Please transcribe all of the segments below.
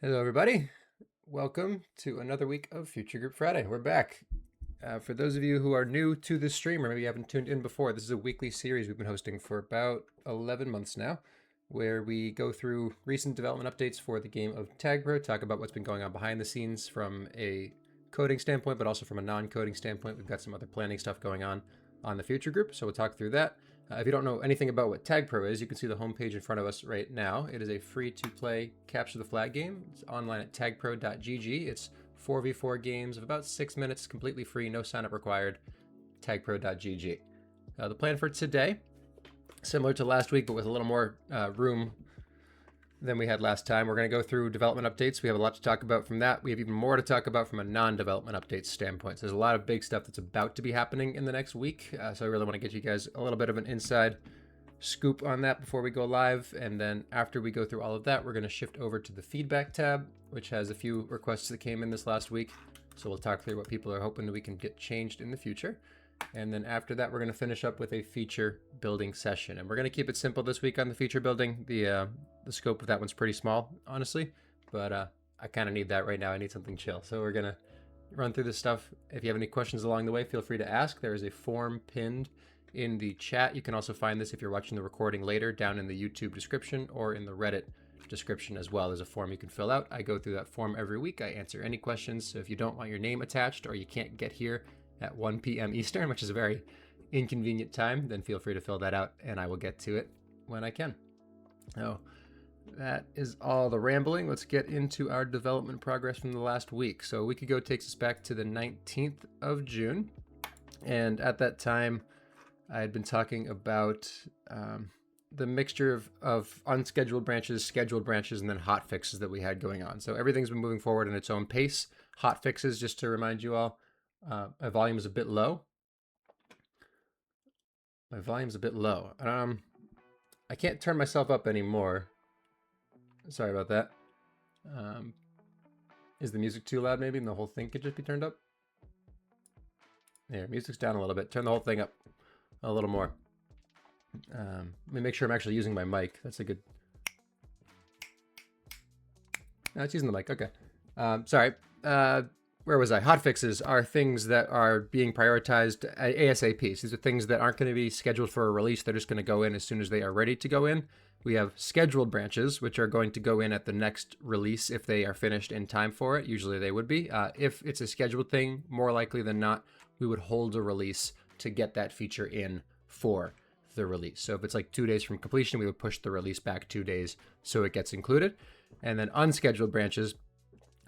Hello, everybody. Welcome to another week of Future Group Friday. We're back. For those of you who are new to this stream, or maybe you haven't tuned in before, this is a weekly series we've been hosting for about 11 months now, where we go through recent development updates for the game of TagPro, talk about what's been going on behind the scenes from a coding standpoint, but also from a non-coding standpoint. We've got some other planning stuff going on the Future Group, so we'll talk through that. If you don't know anything about what TagPro is, you can see the homepage in front of us right now. It is a free-to-play capture the flag game. It's online at tagpro.gg. It's 4v4 games of about 6 minutes, completely free, no sign-up required. Tagpro.gg. The plan for today, similar to last week, but with a little more room than we had last time. We're going to go through development updates. We have a lot to talk about from that. We have even more to talk about from a non-development updates standpoint. So there's a lot of big stuff that's about to be happening in the next week. So I really want to get you guys a little bit of an inside scoop on that before we go live. And then after we go through all of that, we're going to shift over to the feedback tab, which has a few requests that came in this last week. So we'll talk through what people are hoping that we can get changed in the future. And then after that, we're going to finish up with a feature building session. And we're going to keep it simple this week on the feature building. The scope of that one's pretty small, honestly. But I kind of need that right now. I need something chill. So we're going to run through this stuff. If you have any questions along the way, feel free to ask. There is a form pinned in the chat. You can also find this if you're watching the recording later down in the YouTube description or in the Reddit description as well. There's a form you can fill out. I go through that form every week. I answer any questions. So if you don't want your name attached or you can't get here at 1 p.m. Eastern, which is a very inconvenient time, then feel free to fill that out and I will get to it when I can. Now, that is all the rambling. Let's get into our development progress from the last week. So a week ago takes us back to the 19th of June. And at that time, I had been talking about the mixture of unscheduled branches, scheduled branches, and then hot fixes that we had going on. So everything's been moving forward in its own pace. Hot fixes, just to remind you all, my volume is a bit low. I can't turn myself up anymore. Sorry about that. Is the music too loud maybe and the whole thing could just be turned up? There, music's down a little bit. Turn the whole thing up a little more. Let me make sure I'm actually using my mic. That's a good... No, it's using the mic. Okay. Sorry. Where was I? Hotfixes are things that are being prioritized ASAP. These are things that aren't going to be scheduled for a release. They're just going to go in as soon as they are ready to go in. We have scheduled branches, which are going to go in at the next release if they are finished in time for it. Usually they would be. If it's a scheduled thing, more likely than not, we would hold a release to get that feature in for the release. So if it's like 2 days from completion, we would push the release back 2 days so it gets included. And then unscheduled branches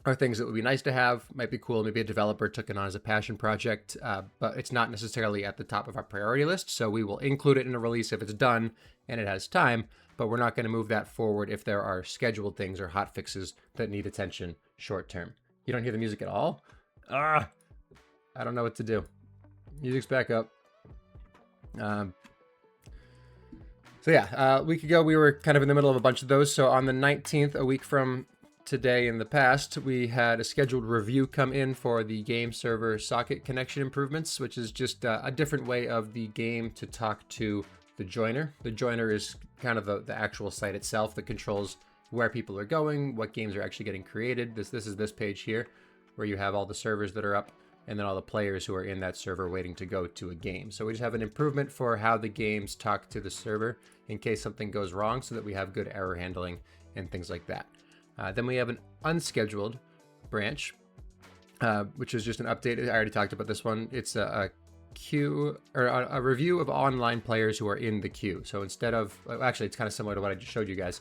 are things that would be nice to have, might be cool. Maybe a developer took it on as a passion project, but it's not necessarily at the top of our priority list. So we will include it in a release if it's done and it has time, but we're not going to move that forward if there are scheduled things or hot fixes that need attention short term. You don't hear the music at all? I don't know what to do. Music's back up. So yeah, a week ago we were kind of in the middle of a bunch of those. So on the 19th, a week from today in the past, we had a scheduled review come in for the game server socket connection improvements, which is just a different way of the game to talk to the joiner. The joiner is kind of the actual site itself that controls where people are going, what games are actually getting created. This is this page here where you have all the servers that are up and then all the players who are in that server waiting to go to a game. So we just have an improvement for how the games talk to the server in case something goes wrong so that we have good error handling and things like that. Then we have an unscheduled branch, which is just an update. I already talked about this one. It's a queue or a review of online players who are in the queue. So instead of, actually, it's kind of similar to what I just showed you guys.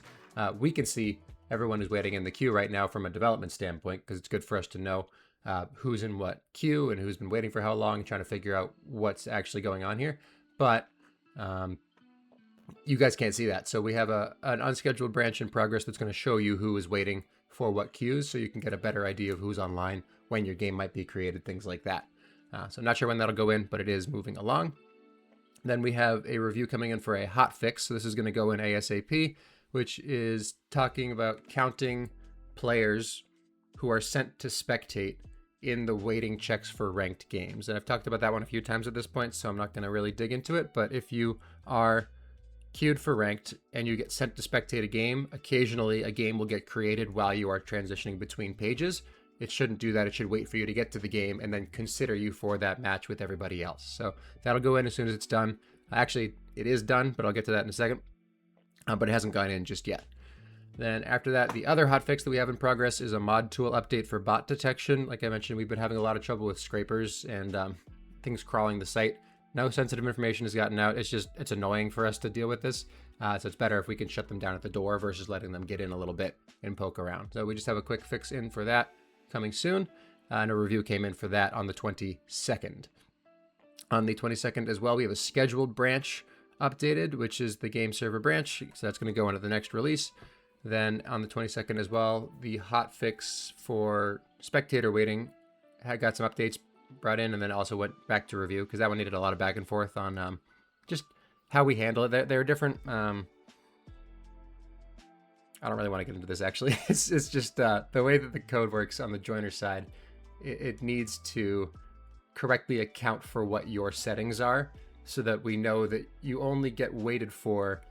We can see everyone who's waiting in the queue right now from a development standpoint because it's good for us to know who's in what queue and who's been waiting for how long, trying to figure out what's actually going on here. But you guys can't see that. So we have an unscheduled branch in progress that's going to show you who is waiting for what queues so you can get a better idea of who's online, when your game might be created, things like that. So I'm not sure when that'll go in, but it is moving along. Then we have a review coming in for a hot fix. So this is going to go in ASAP, which is talking about counting players who are sent to spectate in the waiting checks for ranked games. And I've talked about that one a few times at this point, so I'm not going to really dig into it. But if you are queued for ranked and you get sent to spectate a game, occasionally a game will get created while you are transitioning between pages. It shouldn't do that. It should wait for you to get to the game and then consider you for that match with everybody else. So that'll go in as soon as it's done. Actually, it is done, but I'll get to that in a second. But it hasn't gone in just yet. Then after that, the other hotfix that we have in progress is a mod tool update for bot detection. Like I mentioned, we've been having a lot of trouble with scrapers and things crawling the site. No sensitive information has gotten out. It's annoying for us to deal with this. So it's better if we can shut them down at the door versus letting them get in a little bit and poke around. So we just have a quick fix in for that coming soon. And a review came in for that on the 22nd. On the 22nd as well, we have a scheduled branch updated, which is the game server branch. So that's going to go into the next release. Then on the 22nd as well, the hotfix for spectator waiting had got some updates brought in, and then also went back to review because that one needed a lot of back and forth on just how we handle it. There are different. I don't really want to get into this actually. It's just the way that the code works on the joiner side. It needs to correctly account for what your settings are, so that we know that you only get waited for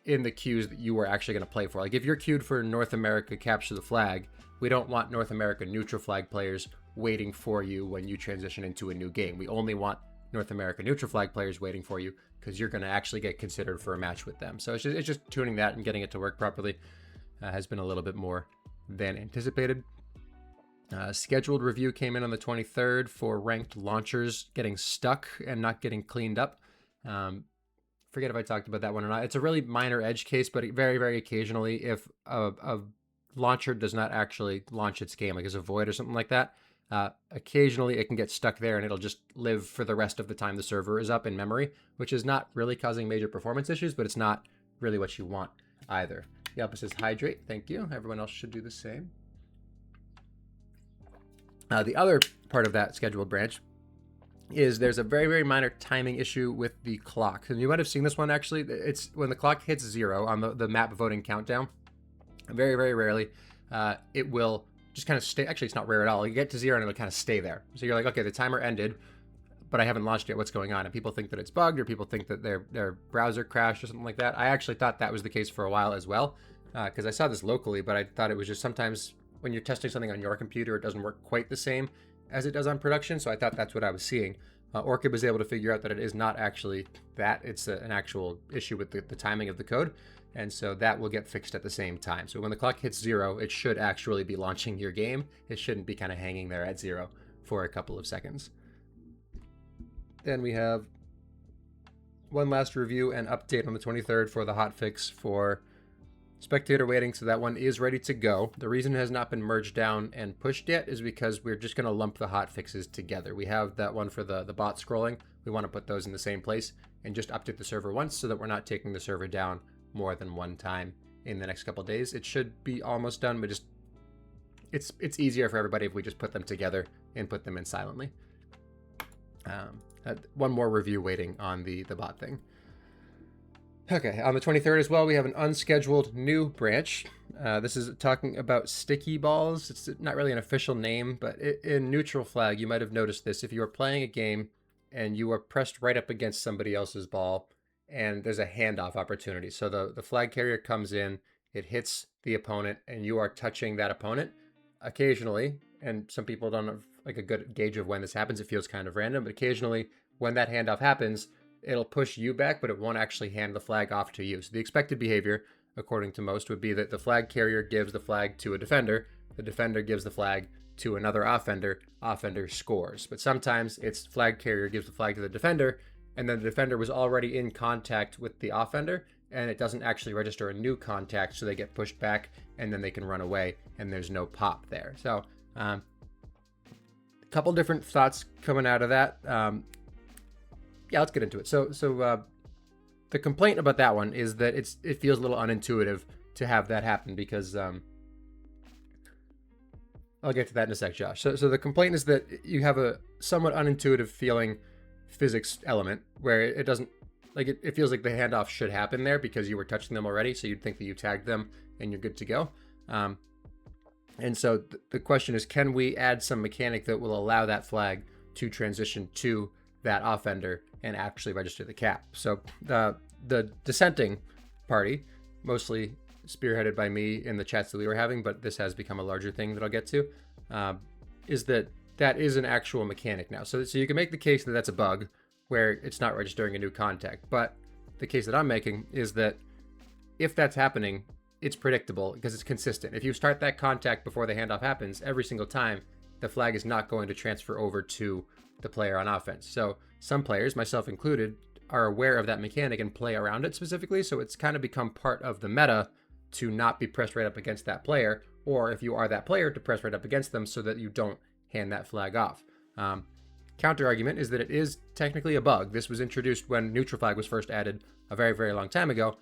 in the queues that you are actually going to play for. Like if you're queued for North America Capture the Flag, we don't want North America Neutral Flag players waiting for you when you transition into a new game. We only want North America Neutral Flag players waiting for you because you're going to actually get considered for a match with them. So it's just tuning that and getting it to work properly has been a little bit more than anticipated. Scheduled review came in on the 23rd for ranked launchers getting stuck and not getting cleaned up. Forget if I talked about that one or not. It's a really minor edge case, but very, very occasionally, if a launcher does not actually launch its game, like as a void or something like that, occasionally it can get stuck there and it'll just live for the rest of the time the server is up in memory, which is not really causing major performance issues, but it's not really what you want either. The opposite is hydrate. Thank you. Everyone else should do the same. The other part of that scheduled branch is there's a very, very minor timing issue with the clock. And you might have seen this one actually. It's when the clock hits 0 on the map voting countdown. Very, very rarely, it will just kind of stay. Actually, it's not rare at all. You get to 0 and it'll kind of stay there. So you're like, okay, the timer ended, but I haven't launched yet. What's going on? And people think that it's bugged, or people think that their browser crashed or something like that. I actually thought that was the case for a while as well, because I saw this locally, but I thought it was just sometimes when you're testing something on your computer, it doesn't work quite the same as it does on production. So I thought that's what I was seeing. Orchid was able to figure out that it is not actually that. It's an actual issue with the timing of the code. And so that will get fixed at the same time. So when the clock hits 0, it should actually be launching your game. It shouldn't be kind of hanging there at 0 for a couple of seconds. Then we have one last review and update on the 23rd for the hotfix for spectator waiting. So that one is ready to go. The reason it has not been merged down and pushed yet is because we're just going to lump the hotfixes together. We have that one for the bot scrolling. We want to put those in the same place and just update the server once so that we're not taking the server down more than one time in the next couple of days. It should be almost done, but just it's easier for everybody if we just put them together and put them in silently. One more review waiting on the bot thing. Okay, on the 23rd as well, we have an unscheduled new branch. This is talking about sticky balls. It's not really an official name, but in Neutral Flag, you might have noticed this. If you are playing a game and you are pressed right up against somebody else's ball, and there's a handoff opportunity. So the flag carrier comes in, it hits the opponent, and you are touching that opponent occasionally. And some people don't have like a good gauge of when this happens. It feels kind of random, but occasionally when that handoff happens, it'll push you back, but it won't actually hand the flag off to you. So the expected behavior, according to most, would be that the flag carrier gives the flag to a defender, the defender gives the flag to another offender, offender scores. But sometimes it's flag carrier gives the flag to the defender, and then the defender was already in contact with the offender, and it doesn't actually register a new contact, so they get pushed back, and then they can run away, and there's no pop there. So a couple different thoughts coming out of that. Yeah, let's get into it. So the complaint about that one is that it feels a little unintuitive to have that happen because I'll get to that in a sec, Josh. So the complaint is that you have a somewhat unintuitive feeling physics element where it doesn't, like it feels like the handoff should happen there because you were touching them already, so you'd think that you tagged them and you're good to go. And so the question is, can we add some mechanic that will allow that flag to transition to that offender and actually register the cap? So the dissenting party, mostly spearheaded by me in the chats that we were having, but this has become a larger thing that I'll get to, is that is an actual mechanic now. So you can make the case that that's a bug where it's not registering a new contact. But the case that I'm making is that if that's happening, it's predictable because it's consistent. If you start that contact before the handoff happens, every single time, the flag is not going to transfer over to the player on offense. So some players, myself included, are aware of that mechanic and play around it specifically. So it's kind of become part of the meta to not be pressed right up against that player, or if you are that player, to press right up against them so that you don't hand that flag off. Counter argument is that it is technically a bug. This was introduced when neutral flag was first added a very, very long time ago.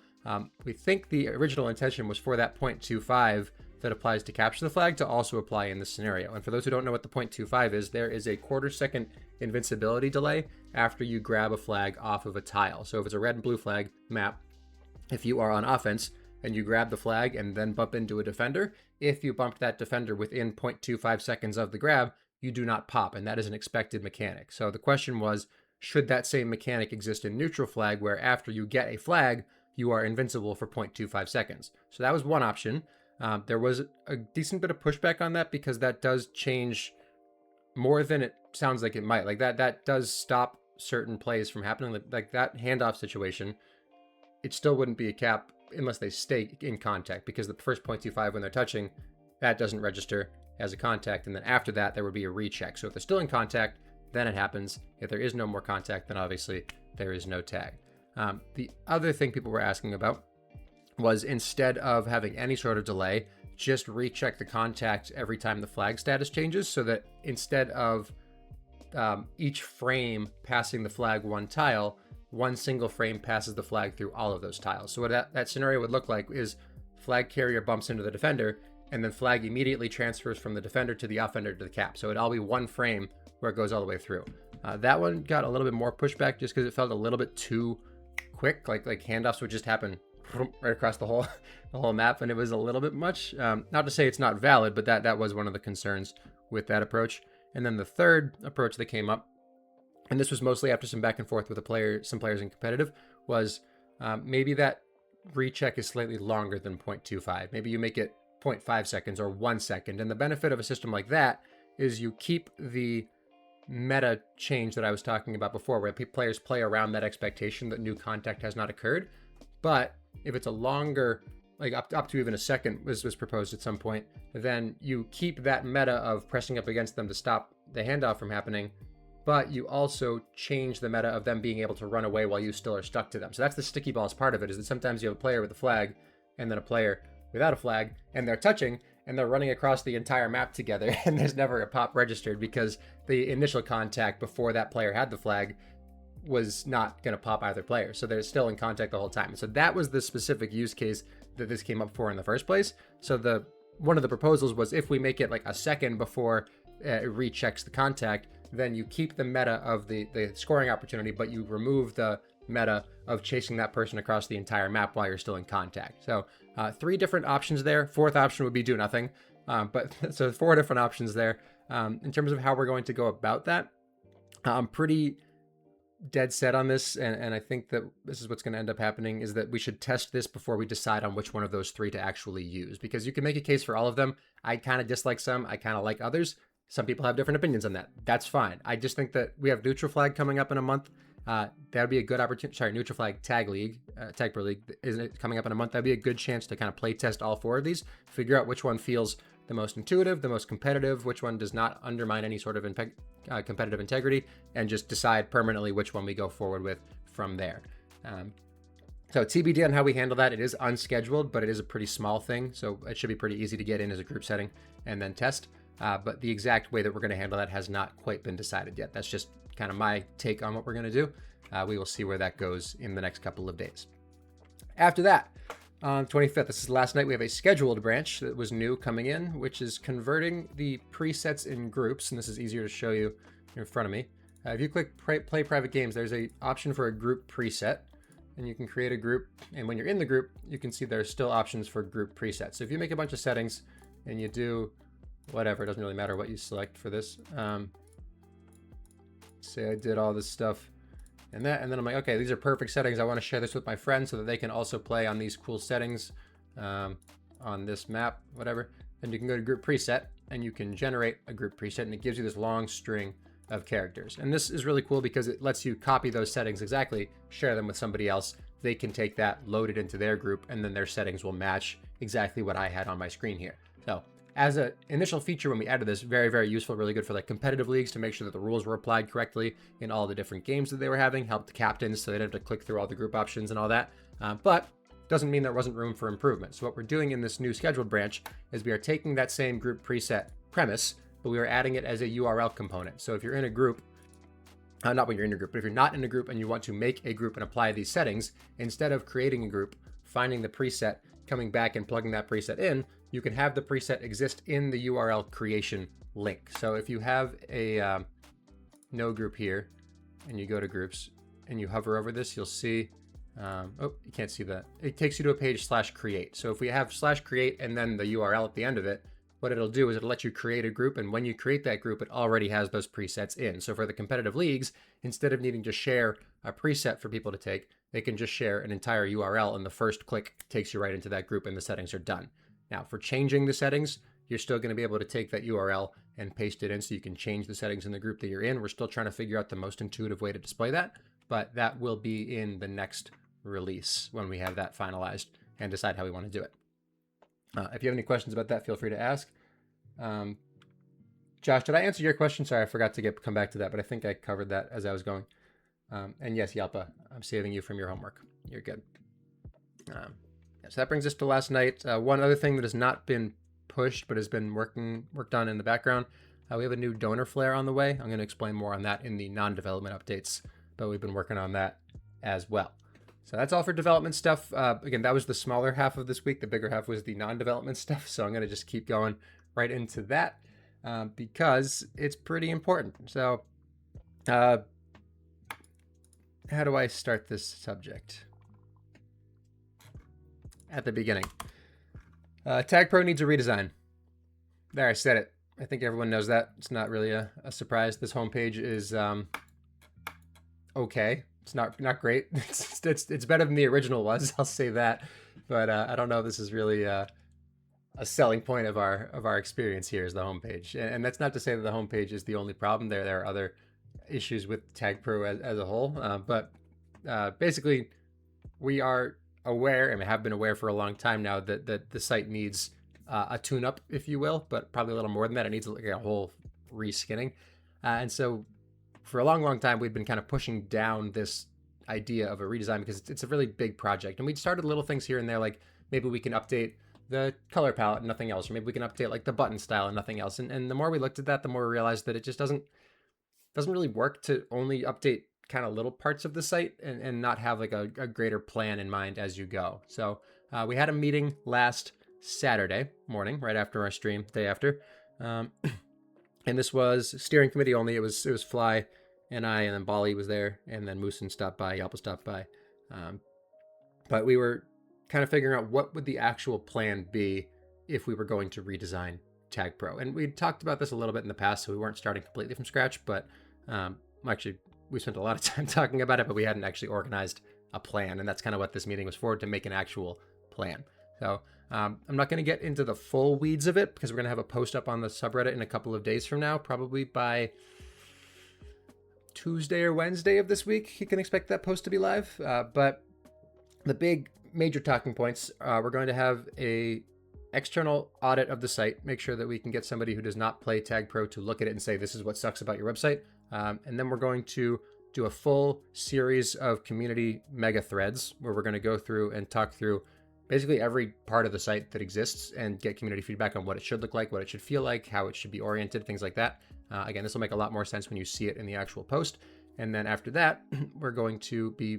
We think the original intention was for that 0.25 that applies to capture the flag to also apply in this scenario. And for those who don't know what the 0.25 is, there is a quarter-second invincibility delay after you grab a flag off of a tile. So if it's a red and blue flag map, if you are on offense and you grab the flag and then bump into a defender, if you bumped that defender within 0.25 seconds of the grab, you do not pop, and that is an expected mechanic. So the question was, should that same mechanic exist in neutral flag where after you get a flag, you are invincible for 0.25 seconds? So that was one option. There was a decent bit of pushback on that because that does change more than it sounds like it might. Like that does stop certain plays from happening. Like that handoff situation, it still wouldn't be a cap unless they stay in contact, because the first 0.25 when they're touching, that doesn't register as a contact. And then after that, there would be a recheck. So if they're still in contact, then it happens. If there is no more contact, then obviously there is no tag. The other thing people were asking about was, instead of having any sort of delay, just recheck the contact every time the flag status changes, so that instead of each frame passing the flag one tile, one single frame passes the flag through all of those tiles. So what that scenario would look like is flag carrier bumps into the defender, and then flag immediately transfers from the defender to the offender to the cap. So it'd all be one frame where it goes all the way through. That one got a little bit more pushback just because it felt a little bit too quick. Like handoffs would just happen right across the whole map, and it was a little bit much. Not to say it's not valid, but that was one of the concerns with that approach. And then the third approach that came up, and this was mostly after some back and forth with some players in competitive, was maybe that recheck is slightly longer than 0.25. Maybe you make it 0.5 seconds or 1 second. And the benefit of a system like that is you keep the meta change that I was talking about before, where players play around that expectation that new contact has not occurred. But if it's a longer, like up to even a second was proposed at some point, then you keep that meta of pressing up against them to stop the handoff from happening, but you also change the meta of them being able to run away while you still are stuck to them. So that's the sticky balls part of it, is that sometimes you have a player with a flag and then a player without a flag, and they're touching and they're running across the entire map together, and there's never a pop registered because the initial contact before that player had the flag was not going to pop either player. So they're still in contact the whole time. So that was the specific use case that this came up for in the first place. So one of the proposals was, if we make it like a second before it rechecks the contact, then you keep the meta of the scoring opportunity, but you remove the meta of chasing that person across the entire map while you're still in contact. So 3 different options there. Fourth option would be do nothing. But so 4 different options there. In terms of how we're going to go about that, I'm pretty dead set on this, and I think that this is what's going to end up happening, is that we should test this before we decide on which one of those 3 to actually use, because you can make a case for all of them. I kind of dislike some, I kind of like others. Some people have different opinions on that. That's fine. I just think that we have neutral flag coming up in a month. That would be a good opportunity. Sorry, neutral flag tag league, TagPro League is coming up in a month. That'd be a good chance to kind of play test all 4 of these, figure out which one feels the most intuitive, the most competitive, which one does not undermine any sort of competitive integrity, and just decide permanently which one we go forward with from there. So TBD on how we handle that. It is unscheduled, but it is a pretty small thing, so it should be pretty easy to get in as a group setting and then test. But the exact way that we're going to handle that has not quite been decided yet. That's just kind of my take on what we're going to do. We will see where that goes in the next couple of days. After that, on 25th, this is last night, we have a scheduled branch that was new coming in, which is converting the presets in groups. And this is easier to show you in front of me. If you click play private games, there's an option for a group preset, and you can create a group. And when you're in the group, you can see there's still options for group presets. So if you make a bunch of settings and you do whatever, it doesn't really matter what you select for this. Say I did all this stuff and then I'm like, okay, these are perfect settings. I want to share this with my friends so that they can also play on these cool settings on this map, whatever. Then you can go to group preset and you can generate a group preset, and it gives you this long string of characters. And this is really cool because it lets you copy those settings exactly, share them with somebody else. They can take that, load it into their group, and then their settings will match exactly what I had on my screen here. So as an initial feature when we added this, very, very useful, really good for like competitive leagues to make sure that the rules were applied correctly in all the different games that they were having, helped the captains so they didn't have to click through all the group options and all that. But doesn't mean there wasn't room for improvement. So what we're doing in this new scheduled branch is we are taking that same group preset premise, but we are adding it as a URL component. So if you're in a group, not when you're in a group, but if you're not in a group and you want to make a group and apply these settings, instead of creating a group, finding the preset, coming back and plugging that preset in, you can have the preset exist in the URL creation link. So if you have a no group here and you go to groups and you hover over this, you'll see, oh, you can't see that. It takes you to a page /create. So if we have /create and then the URL at the end of it, what it'll do is it'll let you create a group, and when you create that group, it already has those presets in. So for the competitive leagues, instead of needing to share a preset for people to take, they can just share an entire URL, and the first click takes you right into that group and the settings are done. Now for changing the settings, you're still going to be able to take that URL and paste it in so you can change the settings in the group that you're in. We're still trying to figure out the most intuitive way to display that, but that will be in the next release when we have that finalized and decide how we want to do it. If you have any questions about that, feel free to ask. Josh, did I answer your question? Sorry, I forgot to come back to that, but I think I covered that as I was going. And yes, Yalpa, I'm saving you from your homework. You're good. So that brings us to last night. One other thing that has not been pushed but has been worked on in the background, we have a new donor flare on the way. I'm going to explain more on that in the non-development updates, but we've been working on that as well. So that's all for development stuff. Again, that was the smaller half of this week. The bigger half was the non-development stuff. So I'm going to just keep going right into that because it's pretty important. So how do I start this subject? At the beginning. TagPro needs a redesign. There, I said it. I think everyone knows that. It's not really a surprise. This homepage is okay. It's not great. It's better than the original was. I'll say that. But I don't know if this is really a selling point of our experience here is the homepage. And that's not to say that the homepage is the only problem. There are other issues with TagPro as a whole. But basically, we are aware, and we have been aware for a long time now, that the site needs a tune-up, if you will, but probably a little more than that. It needs like a whole reskinning. And so for a long, long time, we've been kind of pushing down this idea of a redesign because it's a really big project. And we'd started little things here and there, like maybe we can update the color palette and nothing else, or maybe we can update like the button style and nothing else. And the more we looked at that, the more we realized that it just doesn't really work to only update kind of little parts of the site and not have like a greater plan in mind as you go. So we had a meeting last Saturday morning, right after our stream, day after. And this was steering committee only. It was Fly and I, and then Bali was there, and then Moosin stopped by, Yalpa stopped by. But we were kind of figuring out what would the actual plan be if we were going to redesign TagPro. And we talked about this a little bit in the past, so we weren't starting completely from scratch, but actually we spent a lot of time talking about it, but we hadn't actually organized a plan. And that's kind of what this meeting was for, to make an actual plan. So I'm not going to get into the full weeds of it because we're going to have a post up on the subreddit in a couple of days from now, probably by Tuesday or Wednesday of this week. You can expect that post to be live. But the big major talking points, we're going to have a external audit of the site, make sure that we can get somebody who does not play TagPro to look at it and say, this is what sucks about your website. And then we're going to do a full series of community mega threads where we're going to go through and talk through basically every part of the site that exists and get community feedback on what it should look like, what it should feel like, how it should be oriented, things like that. Again, this will make a lot more sense when you see it in the actual post. And then after that, we're going to be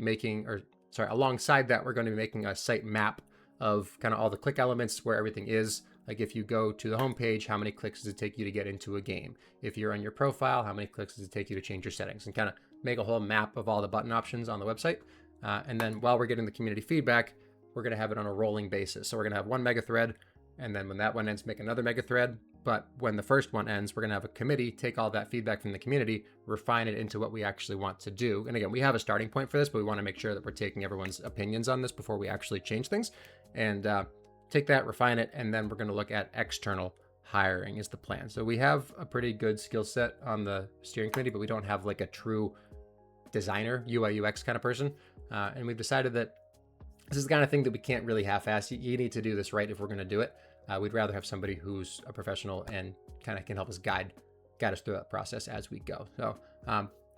alongside that, we're going to be making a site map of kind of all the click elements where everything is. Like if you go to the homepage, how many clicks does it take you to get into a game? If you're on your profile, how many clicks does it take you to change your settings? And kind of make a whole map of all the button options on the website. And then while we're getting the community feedback, we're going to have it on a rolling basis. So we're going to have one mega thread, and then when that one ends, make another mega thread, But when the first one ends, we're going to have a committee take all that feedback from the community, refine it into what we actually want to do. And again, we have a starting point for this, but we want to make sure that we're taking everyone's opinions on this before we actually change things. And take that, refine it, and then we're going to look at external hiring is the plan. So we have a pretty good skill set on the steering committee, but we don't have like a true designer, UI, UX kind of person. And we've decided that this is the kind of thing that we can't really half-ass. You need to do this right if we're going to do it. We'd rather have somebody who's a professional and kind of can help us guide us through that process as we go. So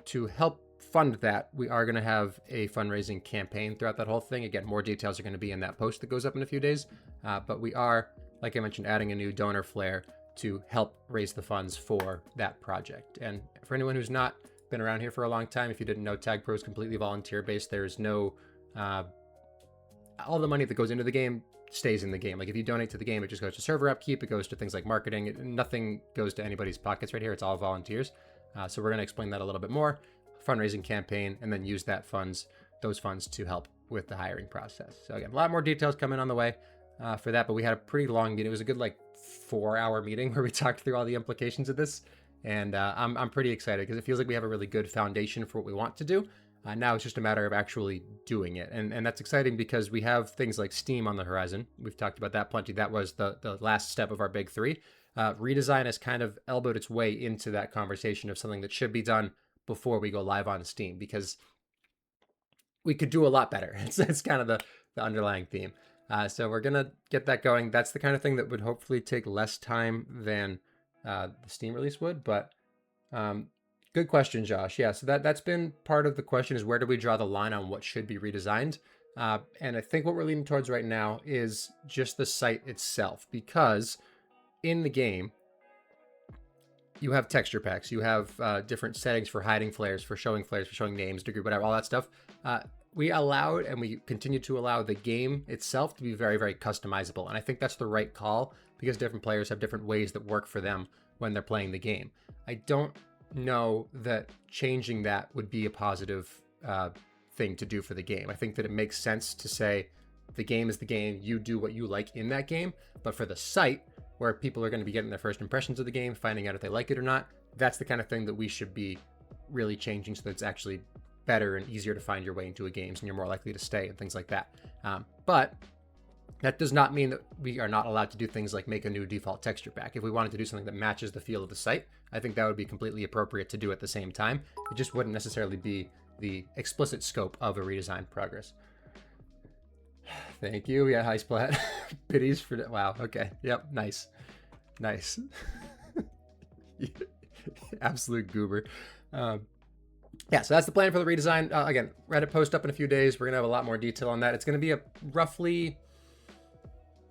to help fund that, we are going to have a fundraising campaign throughout that whole thing. Again, more details are going to be in that post that goes up in a few days. But we are, like I mentioned, adding a new donor flare to help raise the funds for that project. And for anyone who's not been around here for a long time, if you didn't know, TagPro is completely volunteer-based. There's no... all the money that goes into the game stays in the game. Like if you donate to the game, it just goes to server upkeep. It goes to things like marketing. Nothing goes to anybody's pockets right here. It's all volunteers. So we're going to explain that a little bit more. Fundraising campaign, and then use those funds to help with the hiring process. So again, a lot more details coming on the way for that. But we had a pretty long meeting. It was a good 4-hour meeting where we talked through all the implications of this. And I'm pretty excited because it feels like we have a really good foundation for what we want to do. Now it's just a matter of actually doing it. And that's exciting because we have things like Steam on the horizon. We've talked about that plenty. That was the last step of our big three. Redesign has kind of elbowed its way into that conversation of something that should be done before we go live on Steam, because we could do a lot better. It's kind of the underlying theme. So we're going to get that going. That's the kind of thing that would hopefully take less time than the Steam release would. But good question, Josh. Yeah, so that's been part of the question, is where do we draw the line on what should be redesigned? And I think what we're leaning towards right now is just the site itself, because in the game, you have texture packs, you have different settings for hiding flares, for showing names, degree, whatever, all that stuff. We allowed, and we continue to allow, the game itself to be very, very customizable. And I think that's the right call, because different players have different ways that work for them when they're playing the game. I don't know that changing that would be a positive thing to do for the game. I think that it makes sense to say the game is the game, you do what you like in that game. But for the site, where people are going to be getting their first impressions of the game, finding out if they like it or not, that's the kind of thing that we should be really changing, so that it's actually better and easier to find your way into a game, and you're more likely to stay and things like that. But that does not mean that we are not allowed to do things like make a new default texture pack. If we wanted to do something that matches the feel of the site, I think that would be completely appropriate to do at the same time. It just wouldn't necessarily be the explicit scope of a redesign progress. Thank you. Yeah, hi Splat. Pities for that. Wow. Okay. Yep. Nice. Absolute goober. Yeah, so that's the plan for the redesign. Again, Reddit post up in a few days. We're going to have a lot more detail on that. It's going to be a roughly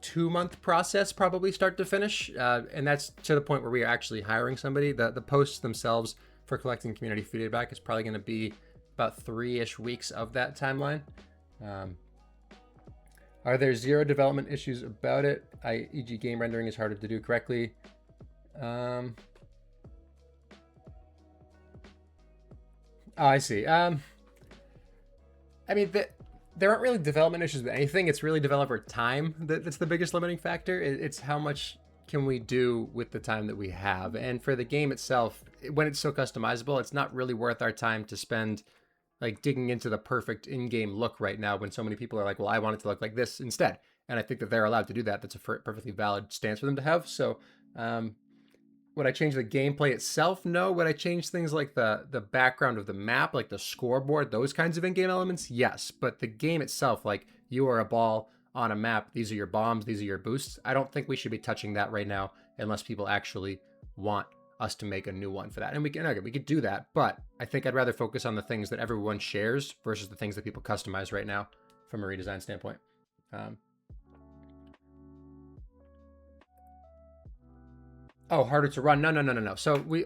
2-month process, probably start to finish. And that's to the point where we are actually hiring somebody. The posts themselves for collecting community feedback is probably going to be about 3-ish weeks of that timeline. Are there zero development issues about it? E.g. game rendering is harder to do correctly. Oh, I see. I mean, there aren't really development issues with anything. It's really developer time that's the biggest limiting factor. It's how much can we do with the time that we have. And for the game itself, when it's so customizable, it's not really worth our time to spend digging into the perfect in-game look right now, when so many people are like, well, I want it to look like this instead. And I think that they're allowed to do that. That's a perfectly valid stance for them to have. So would I change the gameplay itself? No. Would I change things like the background of the map, like the scoreboard, those kinds of in-game elements? Yes. But the game itself, like you are a ball on a map, these are your bombs, these are your boosts. I don't think we should be touching that right now unless people actually want us to make a new one for that. And we could do that, but I think I'd rather focus on the things that everyone shares versus the things that people customize right now from a redesign standpoint. Oh, harder to run. No. So we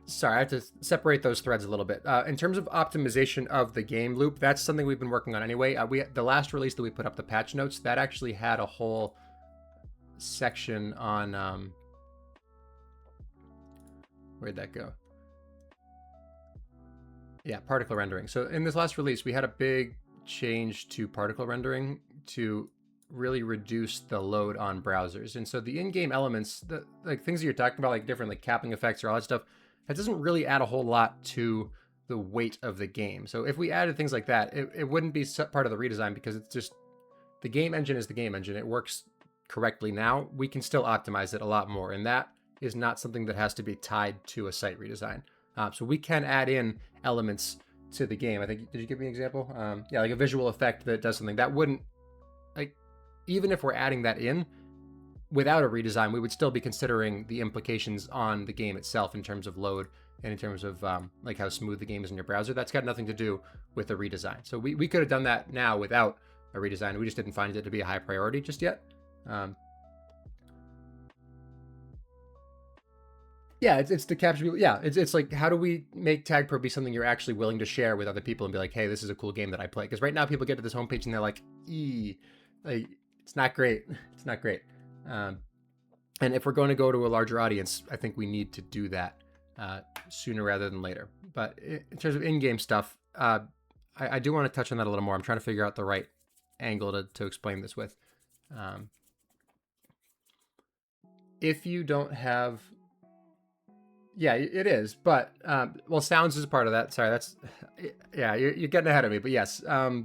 sorry, I have to separate those threads a little bit. In terms of optimization of the game loop, that's something we've been working on anyway. The last release that we put up, the patch notes, that actually had a whole section on where'd that go? Yeah, particle rendering. So in this last release, we had a big change to particle rendering to really reduce the load on browsers. And so the in-game elements, the like things that you're talking about, like different like capping effects or all that stuff, that doesn't really add a whole lot to the weight of the game. So if we added things like that, it wouldn't be part of the redesign, because it's just, the game engine is the game engine. It works correctly now. We can still optimize it a lot more, and that is not something that has to be tied to a site redesign. So we can add in elements to the game. I think, did you give me an example? Yeah, like a visual effect that does something that wouldn't, like, even if we're adding that in without a redesign, we would still be considering the implications on the game itself in terms of load and in terms of like how smooth the game is in your browser. That's got nothing to do with a redesign. So we could have done that now without a redesign. We just didn't find it to be a high priority just yet. Yeah, it's to capture people. Yeah, it's like, how do we make TagPro be something you're actually willing to share with other people and be like, hey, this is a cool game that I play? Because right now people get to this homepage and they're like, like, it's not great. It's not great. And if we're going to go to a larger audience, I think we need to do that sooner rather than later. But in terms of in-game stuff, I do want to touch on that a little more. I'm trying to figure out the right angle to explain this with. If you don't have... Yeah, it is. But, well, sounds is a part of that. Sorry, that's... Yeah, you're getting ahead of me. But yes, how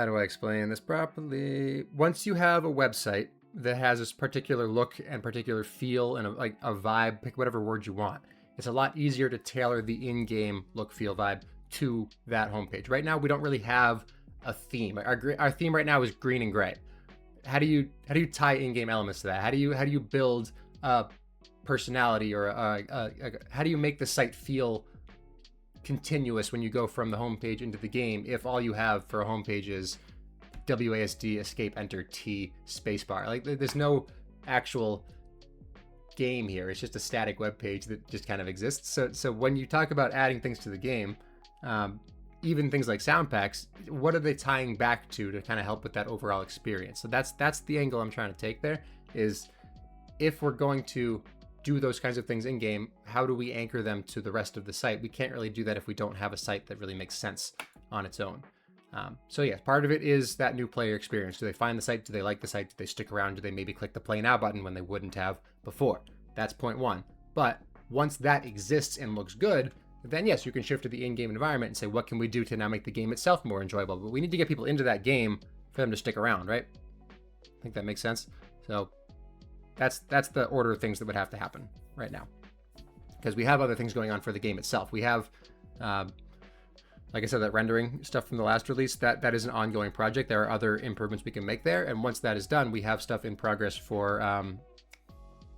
do I explain this properly? Once you have a website that has this particular look and particular feel and a vibe, pick whatever word you want, it's a lot easier to tailor the in-game look, feel, vibe to that homepage. Right now, we don't really have a theme. Our theme right now is green and gray. How do you tie in-game elements to that? How do you build a personality, or how do you make the site feel continuous when you go from the homepage into the game if all you have for a homepage is WASD escape enter T spacebar? Like, there's no actual game here. It's just a static web page that just kind of exists. So when you talk about adding things to the game, even things like sound packs, what are they tying back to kind of help with that overall experience? So that's the angle I'm trying to take there, is if we're going to do those kinds of things in game, how do we anchor them to the rest of the site? We can't really do that if we don't have a site that really makes sense on its own. So yes, part of it is that new player experience. Do they find the site? Do they like the site? Do they stick around? Do they maybe click the play now button when they wouldn't have before? That's point one. But once that exists and looks good, then yes, you can shift to the in-game environment and say, what can we do to now make the game itself more enjoyable? But we need to get people into that game for them to stick around, right? I think that makes sense. So that's the order of things that would have to happen right now, because we have other things going on for the game itself. We have, like I said, that rendering stuff from the last release, that is an ongoing project. There are other improvements we can make there, and once that is done, we have stuff in progress for.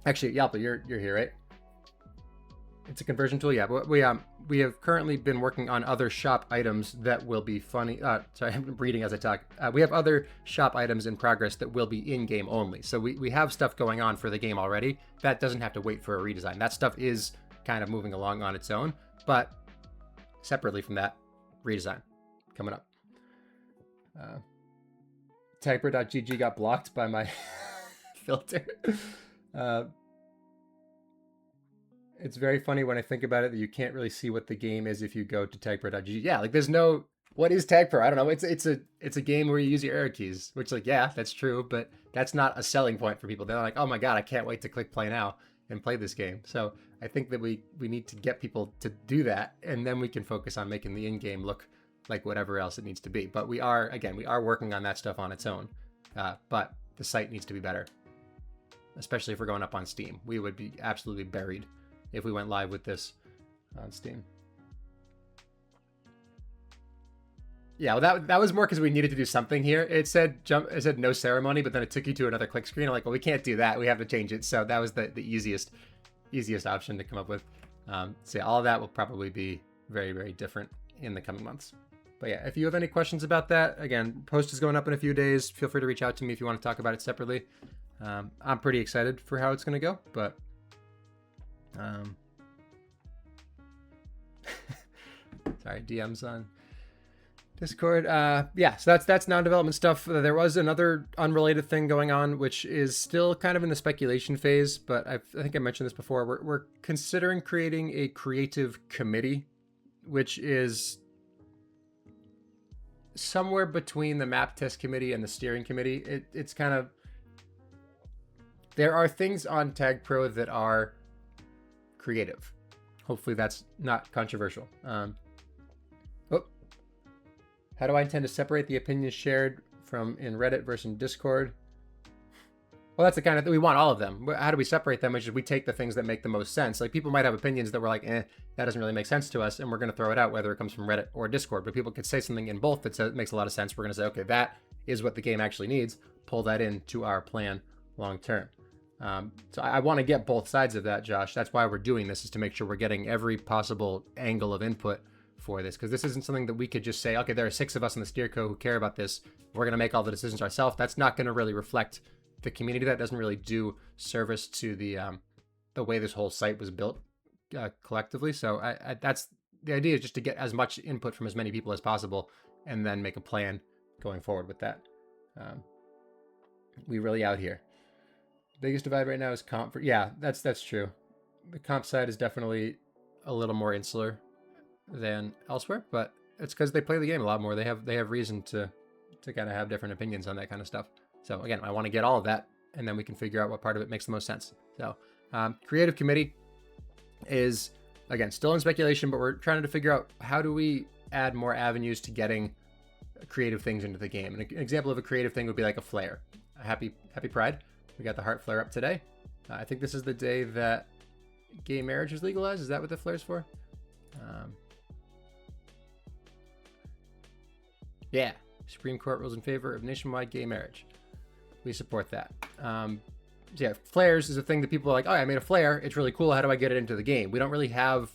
Actually, Yalpa, you're here, right? It's a conversion tool, yeah. But we have currently been working on other shop items that will be funny. Sorry, I'm reading as I talk. We have other shop items in progress that will be in-game only. So we have stuff going on for the game already. That doesn't have to wait for a redesign. That stuff is kind of moving along on its own. But separately from that, redesign coming up. TagPro.gg got blocked by my filter. It's very funny when I think about it that you can't really see what the game is if you go to tagpro.gg. Yeah, like there's no, what is TagPro? I don't know. It's a game where you use your arrow keys, which, like, yeah, that's true, but that's not a selling point for people. They're like, oh my God, I can't wait to click play now and play this game. So I think that we need to get people to do that, and then we can focus on making the in-game look like whatever else it needs to be. But we are working on that stuff on its own. But the site needs to be better, especially if we're going up on Steam. We would be absolutely buried if we went live with this on Steam. Yeah, well, that was more because we needed to do something here. It said no ceremony, but then it took you to another click screen. I'm like, well, we can't do that. We have to change it. So that was the easiest option to come up with. So yeah, all of that will probably be very, very different in the coming months. But yeah, if you have any questions about that, again, post is going up in a few days. Feel free to reach out to me if you want to talk about it separately. I'm pretty excited for how it's going to go, but sorry, DMs on Discord. Yeah, so that's non-development stuff. There was another unrelated thing going on, which is still kind of in the speculation phase, but I think I mentioned this before. We're considering creating a creative committee, which is somewhere between the map test committee and the steering committee. It's kind of, there are things on TagPro that are creative. Hopefully that's not controversial. How do I intend to separate the opinions shared from in Reddit versus in Discord? Well, that's the kind of thing, we want all of them. How do we separate them? Which is we take the things that make the most sense. Like people might have opinions that we're like, that doesn't really make sense to us, and we're going to throw it out whether it comes from Reddit or Discord. But people could say something in both that makes a lot of sense. We're going to say, okay, that is what the game actually needs. Pull that into our plan long term. So I want to get both sides of that, Josh. That's why we're doing this, is to make sure we're getting every possible angle of input for this, because this isn't something that we could just say, okay, there are 6 of us in the steer co who care about this. We're going to make all the decisions ourselves. That's not going to really reflect the community. That doesn't really do service to the way this whole site was built collectively. So that's the idea, is just to get as much input from as many people as possible and then make a plan going forward with that. We really out here. Biggest divide right now is comp. Yeah, that's true. The comp side is definitely a little more insular than elsewhere, but it's because they play the game a lot more. They have reason to kind of have different opinions on that kind of stuff. So again, I want to get all of that, and then we can figure out what part of it makes the most sense. So creative committee is, again, still in speculation, but we're trying to figure out how do we add more avenues to getting creative things into the game. And an example of a creative thing would be like a flare. A happy Pride. We got the heart flare up today. I think this is the day that gay marriage is legalized. Is that what the flare's for? Yeah, Supreme Court rules in favor of nationwide gay marriage. We support that. Yeah, flares is a thing that people are like, oh, I made a flare. It's really cool. How do I get it into the game? We don't really have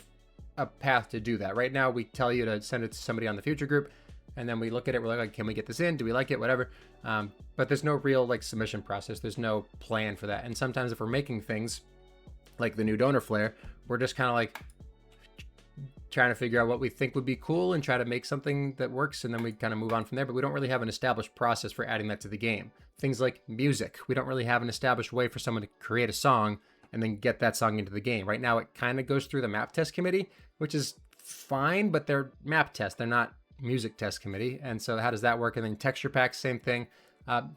a path to do that. Right now, we tell you to send it to somebody on the future group, and then we look at it. We're like, can we get this in? Do we like it? Whatever. But there's no real like submission process. There's no plan for that. And sometimes if we're making things like the new donor flare, we're just kind of like trying to figure out what we think would be cool and try to make something that works, and then we kind of move on from there. But we don't really have an established process for adding that to the game. Things like music, we don't really have an established way for someone to create a song and then get that song into the game. Right now, it kind of goes through the map test committee, which is fine, but they're map tests. They're not music test committee. And so how does that work? And then texture packs, same thing.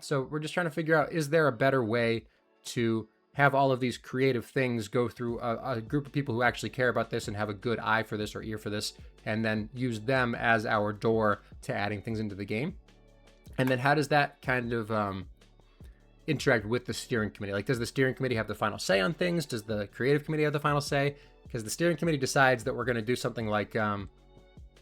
So we're just trying to figure out, is there a better way to have all of these creative things go through a group of people who actually care about this and have a good eye for this or ear for this, and then use them as our door to adding things into the game? And then how does that kind of interact with the steering committee? Like, does the steering committee have the final say on things? Does the creative committee have the final say? Because the steering committee decides that we're going to do something like,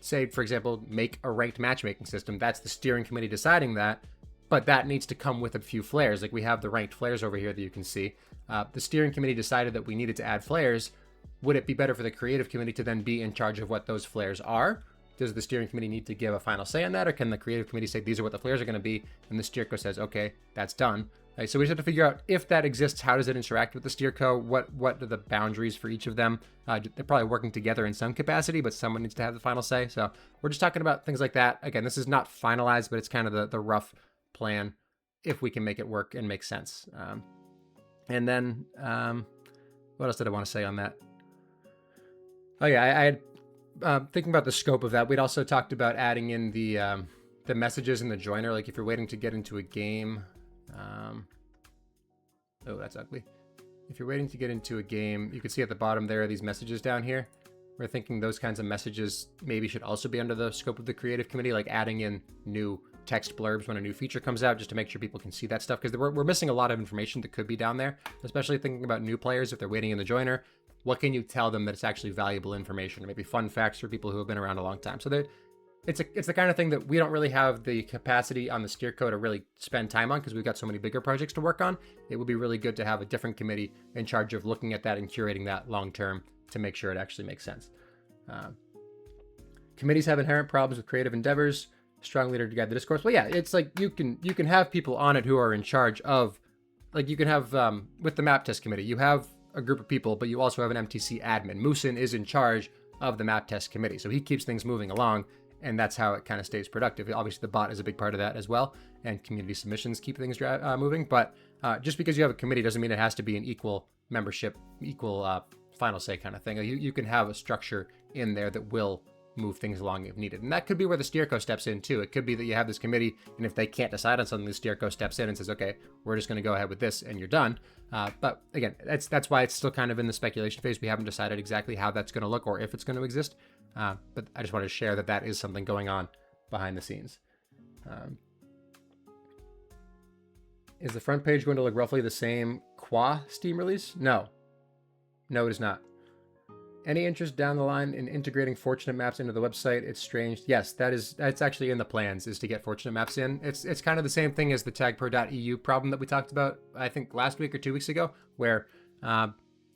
say, for example, make a ranked matchmaking system. That's the steering committee deciding that, but that needs to come with a few flares. Like we have the ranked flares over here that you can see. The steering committee decided that we needed to add flares. Would it be better for the creative committee to then be in charge of what those flares are? Does the steering committee need to give a final say on that, or can the creative committee say these are what the flares are going to be, and the steer co says, okay, that's done? Right, so we just have to figure out if that exists. How does it interact with the steer co? What are the boundaries for each of them? They're probably working together in some capacity, but someone needs to have the final say. So we're just talking about things like that. Again, this is not finalized, but it's kind of the rough plan if we can make it work and make sense. And then what else did I want to say on that? Oh yeah, I had thinking about the scope of that. We'd also talked about adding in the messages in the joiner. Like if you're waiting to get into a game, oh, that's ugly. If you're waiting to get into a game, you can see at the bottom there are these messages down here. We're thinking those kinds of messages maybe should also be under the scope of the creative committee, like adding in new text blurbs when a new feature comes out, just to make sure people can see that stuff, because we're missing a lot of information that could be down there, especially thinking about new players. If they're waiting in the joiner, what can you tell them that it's actually valuable information, or maybe fun facts for people who have been around a long time? So it's the kind of thing that we don't really have the capacity on the steer co to really spend time on, because we've got so many bigger projects to work on. It would be really good to have a different committee in charge of looking at that and curating that long term to make sure it actually makes sense. Committees have inherent problems with creative endeavors. Strong leader to guide the discourse. Well, yeah, it's like you can have people on it who are in charge of, like you can have with the map test committee, you have a group of people, but you also have an MTC admin. Musin is in charge of the map test committee, so he keeps things moving along, and that's how it kind of stays productive. Obviously, the bot is a big part of that as well, and community submissions keep things moving. But just because you have a committee doesn't mean it has to be an equal membership, equal final say kind of thing. You can have a structure in there that will move things along if needed. And that could be where the steerco steps in too. It could be that you have this committee, and if they can't decide on something, the steerco steps in and says, okay, we're just going to go ahead with this and you're done. But again, that's why it's still kind of in the speculation phase. We haven't decided exactly how that's going to look or if it's going to exist. But I just wanted to share that that is something going on behind the scenes. Is the front page going to look roughly the same qua Steam release? No. No, it is not. Any interest down the line in integrating Fortunate Maps into the website? It's strange. Yes, that's actually in the plans, is to get Fortunate Maps in. It's kind of the same thing as the TagPro.eu problem that we talked about, I think last week or 2 weeks ago, where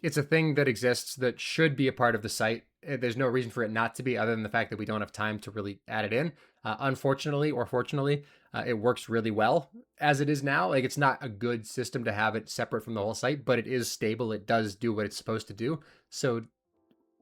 it's a thing that exists that should be a part of the site. There's no reason for it not to be, other than the fact that we don't have time to really add it in. Unfortunately or fortunately, it works really well as it is now. Like, it's not a good system to have it separate from the whole site, but it is stable. It does do what it's supposed to do. So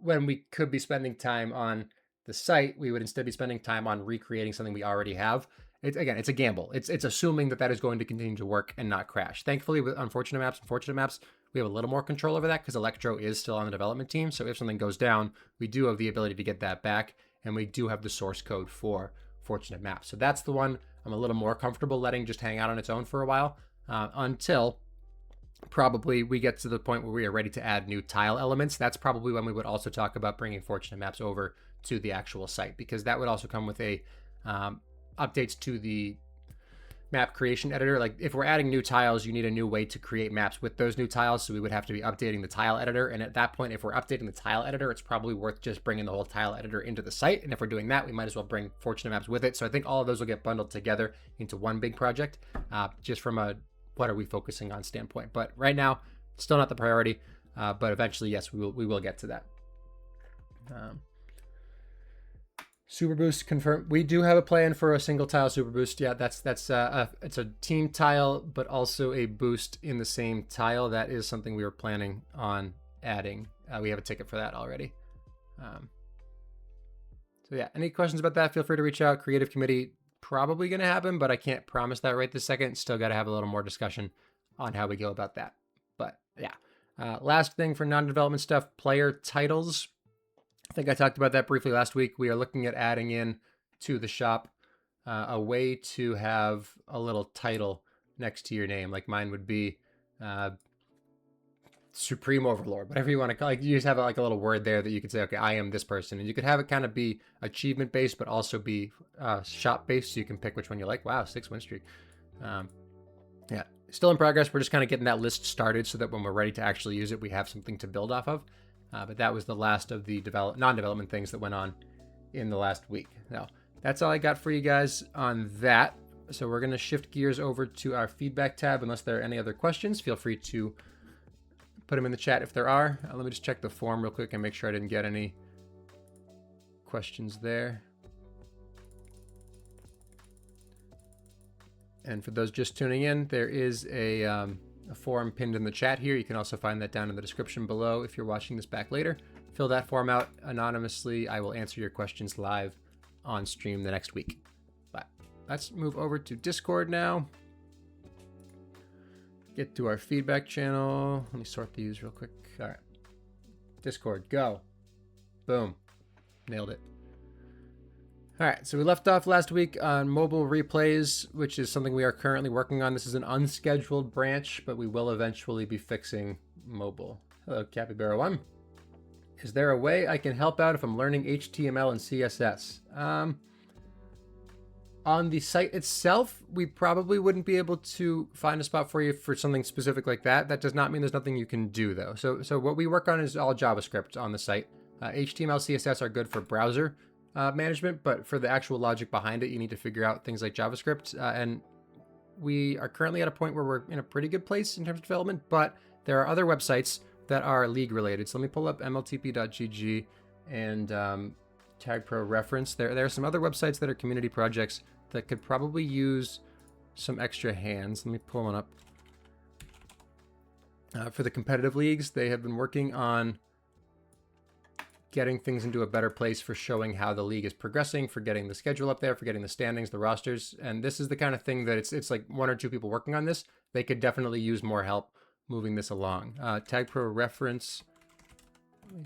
when we could be spending time on the site, we would instead be spending time on recreating something we already have. It's a gamble. It's assuming that that is going to continue to work and not crash. Thankfully, with Unfortunate Maps and Fortunate Maps, we have a little more control over that because Electro is still on the development team. So if something goes down, we do have the ability to get that back, and we do have the source code for Fortunate Maps. So that's the one I'm a little more comfortable letting just hang out on its own for a while, until probably we get to the point where we are ready to add new tile elements. That's probably when we would also talk about bringing Fortunate Maps over to the actual site, because that would also come with a updates to the map creation editor. Like, if we're adding new tiles, you need a new way to create maps with those new tiles. So we would have to be updating the tile editor. And at that point, if we're updating the tile editor, it's probably worth just bringing the whole tile editor into the site. And if we're doing that, we might as well bring Fortunate Maps with it. So I think all of those will get bundled together into one big project, just from a what are we focusing on standpoint. But right now, still not the priority. But eventually, yes, we will get to that. Super Boost confirmed. We do have a plan for a single tile Super Boost. Yeah, it's a team tile, but also a boost in the same tile. That is something we were planning on adding. We have a ticket for that already. So yeah, any questions about that? Feel free to reach out. Creative committee probably going to happen, but I can't promise that right this second. Still got to have a little more discussion on how we go about that. But yeah, last thing for non-development stuff: player titles. I think I talked about that briefly last week. We are looking at adding in to the shop a way to have a little title next to your name. Like mine would be Supreme Overlord, whatever you want to call it. Like, you just have like a little word there that you could say, okay, I am this person. And you could have it kind of be achievement based, but also be shop based. So you can pick which one you like. Wow, 6-win streak. Yeah, still in progress. We're just kind of getting that list started so that when we're ready to actually use it, we have something to build off of. But that was the last of the non-development things that went on in the last week. Now, that's all I got for you guys on that. So we're going to shift gears over to our feedback tab. Unless there are any other questions, feel free to put them in the chat if there are. Let me just check the form real quick and make sure I didn't get any questions there. And for those just tuning in, there is a form pinned in the chat here. You can also find that down in the description below if you're watching this back later. Fill that form out anonymously. I will answer your questions live on stream the next week. But let's move over to Discord now. Get to our feedback channel. Let me sort these real quick. All right. Discord, go. Boom. Nailed it. All right, so we left off last week on mobile replays, which is something we are currently working on. This is an unscheduled branch, but we will eventually be fixing mobile. Hello, Capybara1. Is there a way I can help out if I'm learning HTML and CSS? On the site itself, we probably wouldn't be able to find a spot for you for something specific like that. That does not mean there's nothing you can do, though. So what we work on is all JavaScript on the site. HTML, CSS are good for browser management, but for the actual logic behind it, you need to figure out things like JavaScript. And we are currently at a point where we're in a pretty good place in terms of development, but there are other websites that are league related. So let me pull up mltp.gg and TagPro reference. There are some other websites that are community projects that could probably use some extra hands. Let me pull one up. For the competitive leagues, they have been working on getting things into a better place for showing how the league is progressing, for getting the schedule up there, for getting the standings, the rosters. And this is the kind of thing that it's like 1 or 2 people working on this. They could definitely use more help moving this along. TagPro reference,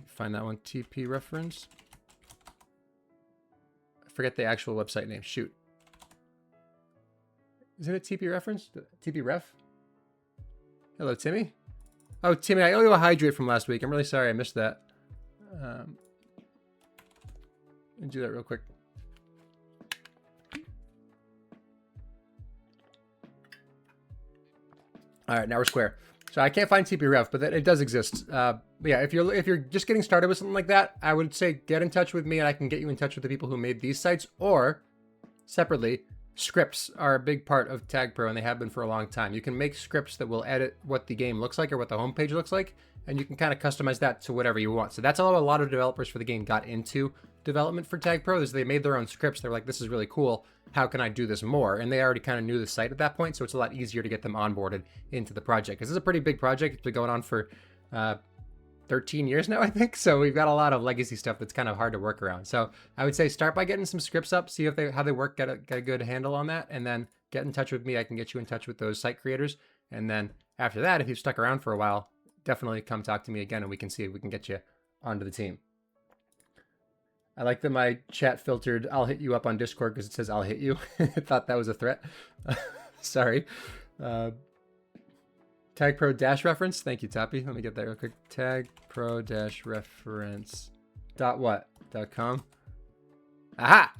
find that one, TP reference. forget the actual website name. Shoot. Isn't it TP reference? TP ref? Hello, Timmy. Oh, Timmy, I owe you a hydrate from last week. I'm really sorry I missed that. Let me do that real quick. All right, now we're square. So I can't find TP ref, but it does exist. But yeah, if you're just getting started with something like that, I would say get in touch with me and I can get you in touch with the people who made these sites, or separately, scripts are a big part of TagPro and they have been for a long time. You can make scripts that will edit what the game looks like or what the homepage looks like, and you can kind of customize that to whatever you want. So that's how a lot of developers for the game got into development for TagPro, is they made their own scripts. They're like, this is really cool. How can I do this more? And they already kind of knew the site at that point, so it's a lot easier to get them onboarded into the project. Because this is a pretty big project. It's been going on for 13 years now, I think. So we've got a lot of legacy stuff that's kind of hard to work around. So I would say start by getting some scripts up, see if how they work, get a good handle on that, and then get in touch with me. I can get you in touch with those site creators. And then after that, if you've stuck around for a while, definitely come talk to me again and we can see if we can get you onto the team. I like that my chat filtered I'll hit you up on Discord because it says I'll hit you. I thought that was a threat. Sorry. TagPro dash reference. Thank you, Toppy. Let me get that real quick. TagPro dash reference. .com. Aha!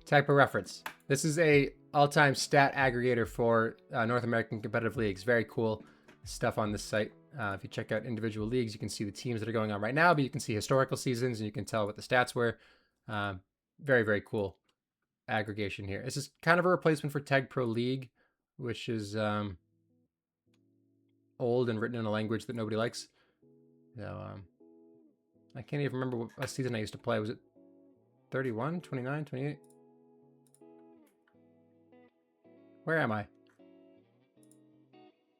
TagPro reference. This is a all-time stat aggregator for North American competitive leagues. Very cool stuff on this site. If you check out individual leagues, you can see the teams that are going on right now, but you can see historical seasons and you can tell what the stats were. Very, very cool aggregation here. This is kind of a replacement for TagPro League, which is old and written in a language that nobody likes. So I can't even remember what season I used to play. Was it 31, 29, 28? Where am I?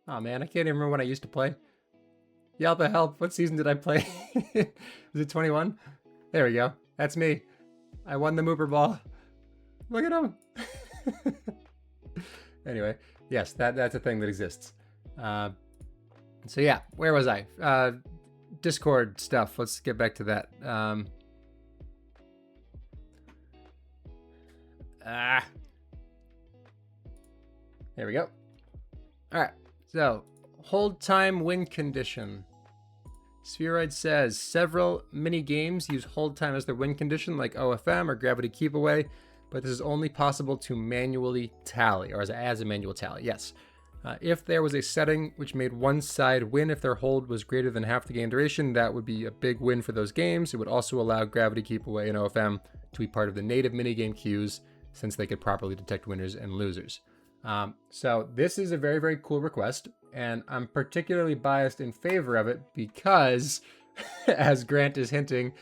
Oh man, I can't even remember when I used to play. Yelpa, help. What season did I play? Was it 21? There we go. That's me. I won the Mooper Ball. Look at him. Anyway, yes, that's a thing that exists. So yeah, where was I? Discord stuff. Let's get back to that. There we go. All right, so hold time win condition. Spheroid says several mini games use hold time as their win condition, like OFM or Gravity Keep Away, but this is only possible to manually tally, or as a manual tally. Yes. If there was a setting which made one side win if their hold was greater than half the game duration, that would be a big win for those games. It would also allow Gravity Keep Away and OFM to be part of the native minigame queues, since they could properly detect winners and losers. So this is a very, very cool request, and I'm particularly biased in favor of it because, as Grant is hinting,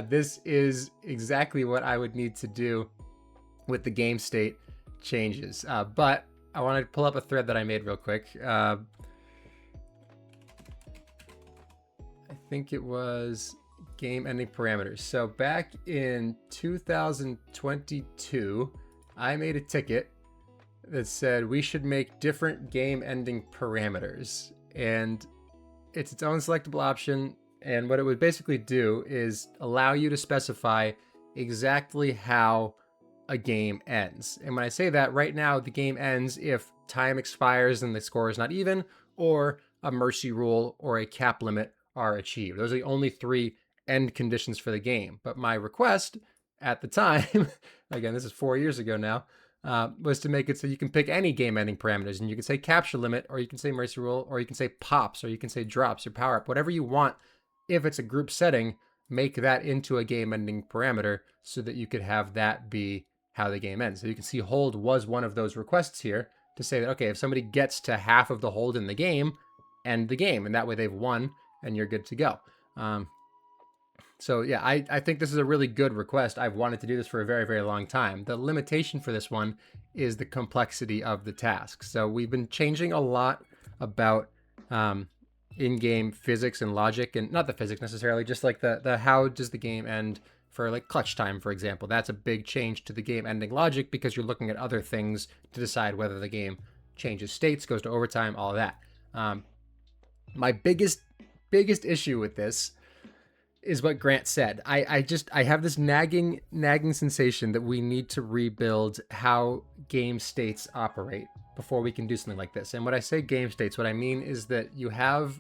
this is exactly what I would need to do with the game state changes. But I want to pull up a thread that I made real quick. I think it was game ending parameters. So back in 2022, I made a ticket that said we should make different game ending parameters, and it's its own selectable option. And what it would basically do is allow you to specify exactly how a game ends. And when I say that, right now the game ends if time expires and the score is not even, or a mercy rule or a cap limit are achieved. Those are the only three end conditions for the game. But my request at the time, again, this is 4 years ago now, was to make it so you can pick any game ending parameters, and you can say capture limit, or you can say mercy rule, or you can say pops, or you can say drops or power up, whatever you want. If it's a group setting, make that into a game ending parameter so that you could have that be how the game ends. So you can see hold was one of those requests here to say that, okay, if somebody gets to half of the hold in the game, end the game, and that way they've won and you're good to go. So yeah, I think this is a really good request. I've wanted to do this for a very, very long time. The limitation for this one is the complexity of the task. So we've been changing a lot about in-game physics and logic, and not the physics necessarily, just like the how does the game end for like clutch time, for example. That's a big change to the game ending logic because you're looking at other things to decide whether the game changes states, goes to overtime, all of that. My biggest issue with this is what Grant said. I have this nagging sensation that we need to rebuild how game states operate before we can do something like this. And when I say game states, what I mean is that you have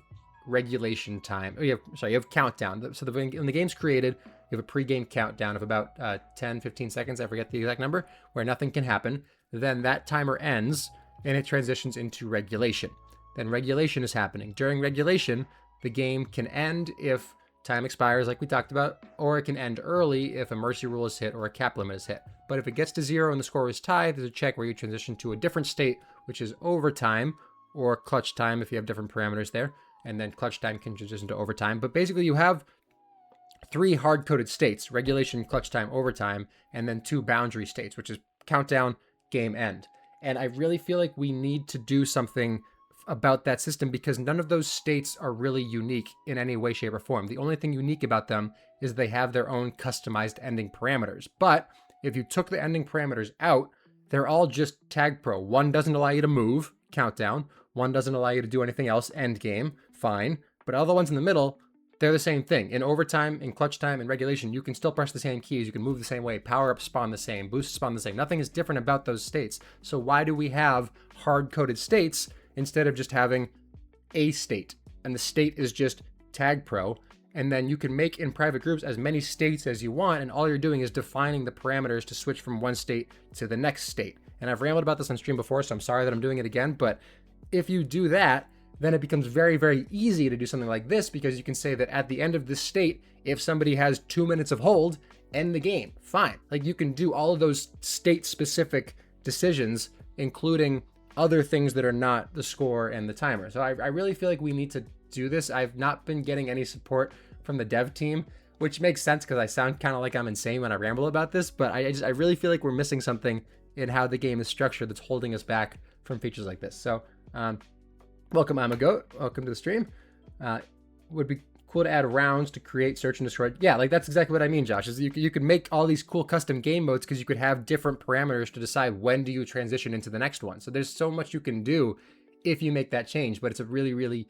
regulation time. You have countdown. So when the game's created, you have a pre-game countdown of about 10, 15 seconds. I forget the exact number, where nothing can happen. Then that timer ends and it transitions into regulation. Then regulation is happening. During regulation, the game can end if time expires, like we talked about, or it can end early if a mercy rule is hit or a cap limit is hit. But if it gets to 0 and the score is tied, there's a check where you transition to a different state, which is overtime or clutch time if you have different parameters there. And then clutch time can transition to overtime. But basically you have 3 hard-coded states: regulation, clutch time, overtime, and then 2 boundary states, which is countdown, game, end. And I really feel like we need to do something about that system, because none of those states are really unique in any way, shape, or form. The only thing unique about them is they have their own customized ending parameters. But if you took the ending parameters out, they're all just TagPro. One doesn't allow you to move, countdown. One doesn't allow you to do anything else, end game, fine. But all the ones in the middle, they're the same thing. In overtime, in clutch time, in regulation, you can still press the same keys. You can move the same way. Power-ups spawn the same. Boosts spawn the same. Nothing is different about those states. So why do we have hard-coded states instead of just having a state? And the state is just TagPro. And then you can make in private groups as many states as you want, and all you're doing is defining the parameters to switch from one state to the next state. And I've rambled about this on stream before, so I'm sorry that I'm doing it again, but if you do that, then it becomes very, very easy to do something like this, because you can say that at the end of this state, if somebody has 2 minutes of hold, end the game. Fine. Like, you can do all of those state-specific decisions, including other things that are not the score and the timer. So I really feel like we need to do this. I've not been getting any support from the dev team, which makes sense because I sound kind of like I'm insane when I ramble about this, but I really feel like we're missing something in how the game is structured that's holding us back from features like this. So welcome, I'm a goat. Welcome to the stream. Would be cool to add rounds to create search and destroy. Yeah, like that's exactly what I mean, Josh. Is you could make all these cool custom game modes because you could have different parameters to decide when do you transition into the next one. So there's so much you can do if you make that change, but it's a really, really,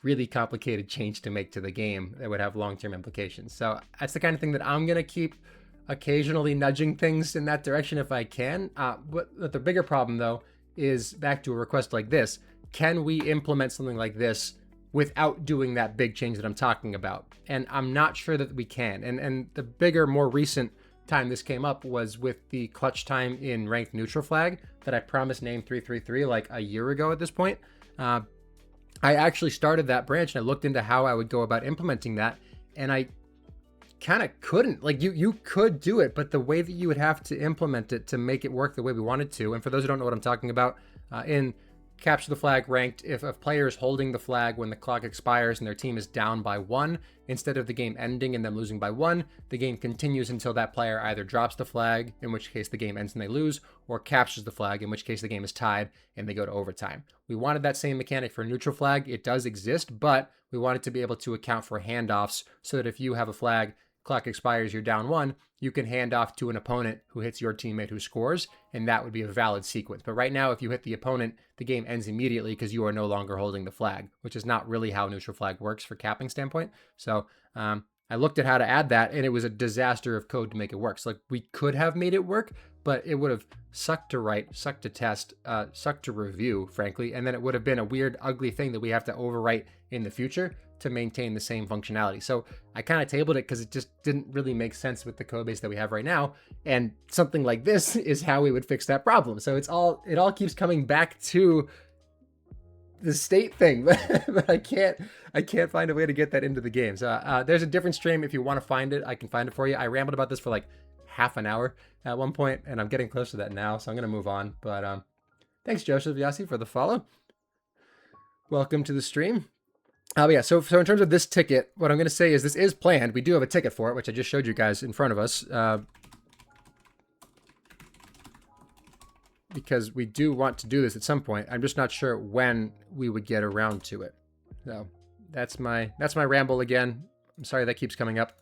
really complicated change to make to the game that would have long-term implications. So that's the kind of thing that I'm gonna keep occasionally nudging things in that direction if I can. But the bigger problem though is back to a request like this. Can we implement something like this without doing that big change that I'm talking about? And I'm not sure that we can. And the bigger, more recent time this came up was with the clutch time in ranked neutral flag that I promised name 333 like a year ago at this point. I actually started that branch and I looked into how I would go about implementing that, and I kind of couldn't. Like you could do it, but the way that you would have to implement it to make it work the way we wanted to. And for those who don't know what I'm talking about, in capture the flag ranked, if a player is holding the flag when the clock expires and their team is down by 1, instead of the game ending and them losing by 1, the game continues until that player either drops the flag, in which case the game ends and they lose, or captures the flag, in which case the game is tied and they go to overtime. We wanted that same mechanic for neutral flag. It does exist, but we wanted to be able to account for handoffs so that if you have a flag, clock expires, you're down 1, you can hand off to an opponent who hits your teammate who scores, and that would be a valid sequence. But right now, if you hit the opponent, the game ends immediately because you are no longer holding the flag, which is not really how neutral flag works for capping standpoint. So I looked at how to add that, and it was a disaster of code to make it work. So like we could have made it work, but it would have sucked to write, sucked to test, sucked to review, frankly, and then it would have been a weird, ugly thing that we have to overwrite in the future to maintain the same functionality. So I kind of tabled it because it just didn't really make sense with the code base that we have right now. And something like this is how we would fix that problem. So it all keeps coming back to the state thing, but I can't find a way to get that into the game. So there's a different stream. If you want to find it, I can find it for you. I rambled about this for like half an hour at one point, and I'm getting close to that now. So I'm going to move on. But thanks, Joseph Yassi, for the follow. Welcome to the stream. Yeah, so in terms of this ticket, what I'm going to say is this is planned. We do have a ticket for it, which I just showed you guys in front of us. Because we do want to do this at some point. I'm just not sure when we would get around to it. So that's my ramble again. I'm sorry that keeps coming up.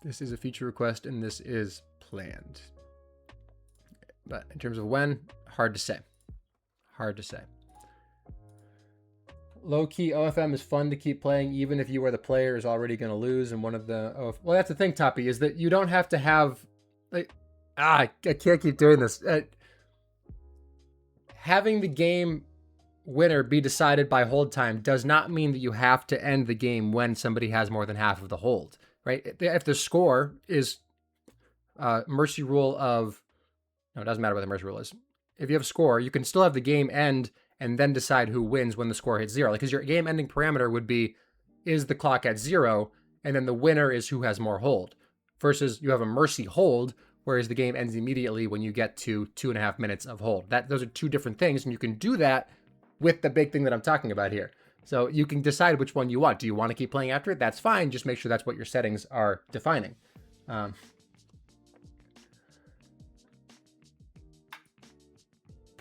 This is a feature request and this is planned. But in terms of when, hard to say. Hard to say. Low-key OFM is fun to keep playing, even if you are the player is already going to lose. And one of the well, that's the thing, Toppy, is that you don't have to have like I can't keep doing this. Having the game winner be decided by hold time does not mean that you have to end the game when somebody has more than half of the hold, right? If the score is mercy rule of, no, it doesn't matter what the mercy rule is. If you have a score, you can still have the game end and then decide who wins when the score hits 0. Because your game ending parameter would be, is the clock at 0? And then the winner is who has more hold. Versus you have a mercy hold, whereas the game ends immediately when you get to 2.5 minutes of hold. Those are two different things, and you can do that with the big thing that I'm talking about here. So you can decide which one you want. Do you want to keep playing after it? That's fine. Just make sure that's what your settings are defining.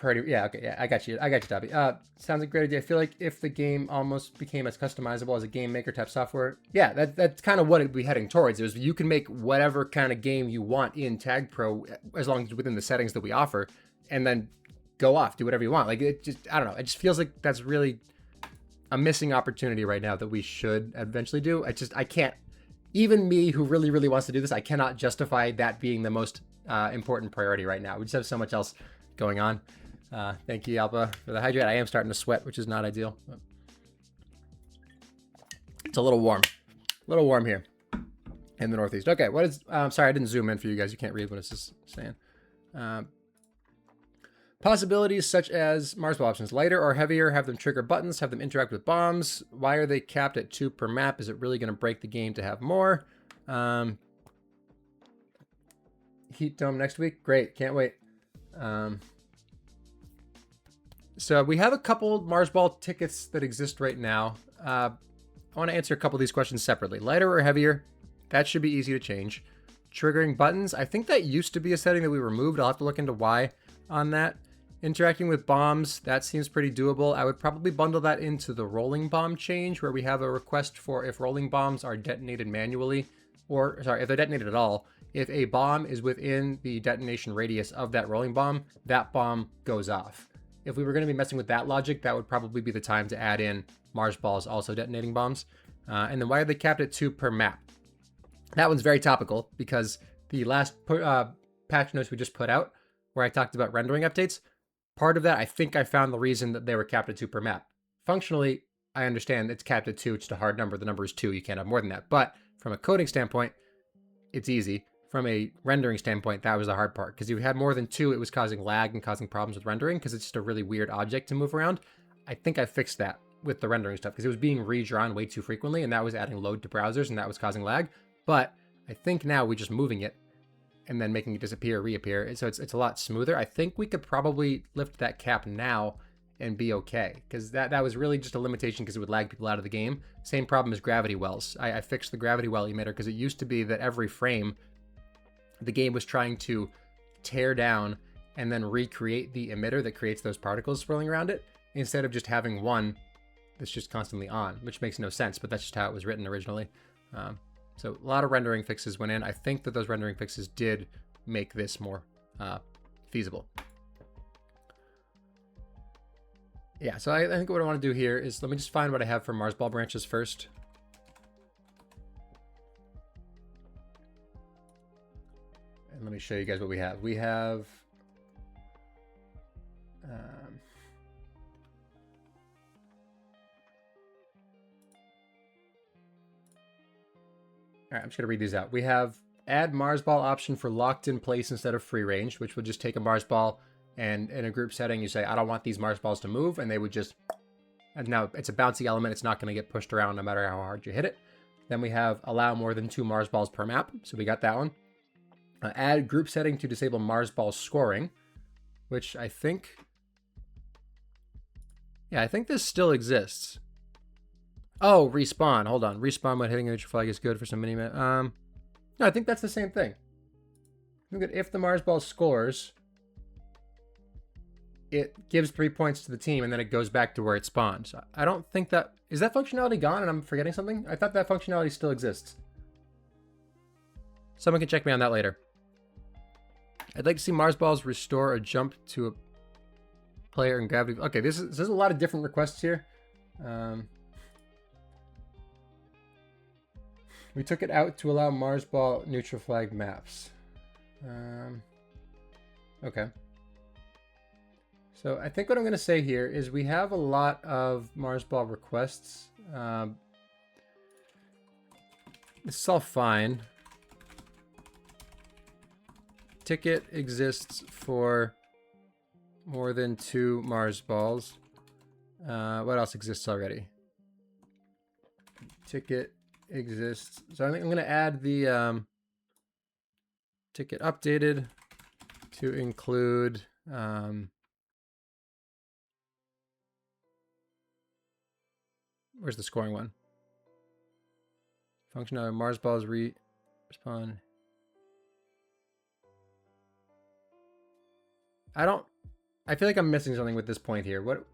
Yeah, okay, yeah, I got you, Dobby. Sounds like a great idea. I feel like if the game almost became as customizable as a game maker type software, yeah, that's kind of what it'd be heading towards. Is you can make whatever kind of game you want in TagPro as long as it's within the settings that we offer, and then go off, do whatever you want. Like, it just, I don't know, it just feels like that's really a missing opportunity right now that we should eventually do. I can't, even me who really, really wants to do this, I cannot justify that being the most important priority right now. We just have so much else going on. Thank you, Alba, for the hydrate. I am starting to sweat, which is not ideal. It's a little warm here in the Northeast. Okay, what is, sorry, I didn't zoom in for you guys. You can't read what it's saying. Possibilities such as Mars ball options, lighter or heavier, have them trigger buttons, have them interact with bombs. Why are they capped at 2 per map? Is it really going to break the game to have more? Heat Dome next week. Great. Can't wait. So we have a couple Mars ball tickets that exist right now. I want to answer a couple of these questions separately. Lighter or heavier? That should be easy to change. Triggering buttons. I think that used to be a setting that we removed. I'll have to look into why on that. Interacting with bombs, that seems pretty doable. I would probably bundle that into the rolling bomb change, where we have a request for if rolling bombs are detonated manually, or sorry, if they're detonated at all, if a bomb is within the detonation radius of that rolling bomb, that bomb goes off. If we were going to be messing with that logic, that would probably be the time to add in Mars balls also detonating bombs. And then why are they capped at 2 per map? That one's very topical because the last patch notes we just put out, where I talked about rendering updates, part of that, I think I found the reason that they were capped at 2 per map. Functionally, I understand it's capped at 2. It's just a hard number. The number is 2. You can't have more than that. But from a coding standpoint, it's easy. From a rendering standpoint, that was the hard part. Because if you had more than 2, it was causing lag and causing problems with rendering because it's just a really weird object to move around. I think I fixed that with the rendering stuff because it was being redrawn way too frequently, and that was adding load to browsers, and that was causing lag. But I think now we're just moving it and then making it disappear, reappear. So it's a lot smoother. I think we could probably lift that cap now and be okay. Because that was really just a limitation because it would lag people out of the game. Same problem as gravity wells. I fixed the gravity well emitter because it used to be that every frame the game was trying to tear down and then recreate the emitter that creates those particles swirling around it, instead of just having one that's just constantly on, which makes no sense, but that's just how it was written originally. So a lot of rendering fixes went in. I think that those rendering fixes did make this more feasible. Yeah, so I think what I want to do here is, let me just find what I have for Mars ball branches first. And let me show you guys what we have. We have... all right, I'm just going to read these out. We have add Mars ball option for locked in place instead of free range, which would just take a Mars ball and in a group setting, you say, I don't want these Mars balls to move, and they would just, and now it's a bouncy element. It's not going to get pushed around no matter how hard you hit it. Then we have allow more than 2 Mars balls per map. So we got that one. Add group setting to disable Mars ball scoring, which I think, yeah, I think this still exists. Oh, respawn. Hold on. Respawn when hitting a neutral flag is good for some mini-map. No, I think that's the same thing. Look at if the Mars ball scores, it gives 3 points to the team, and then it goes back to where it spawned. So I don't think that... Is that functionality gone and I'm forgetting something? I thought that functionality still exists. Someone can check me on that later. I'd like to see Mars balls restore a jump to a player in gravity. Okay, this is a lot of different requests here. We took it out to allow Mars ball neutral flag maps. Okay. So I think what I'm going to say here is we have a lot of Mars ball requests. This is all fine. Ticket exists for more than 2 Mars balls. What else exists already? Ticket exists. So I think I'm going to add the ticket updated to include where's the scoring one? Functionality Mars balls respawn. I feel like I'm missing something with this point here. What?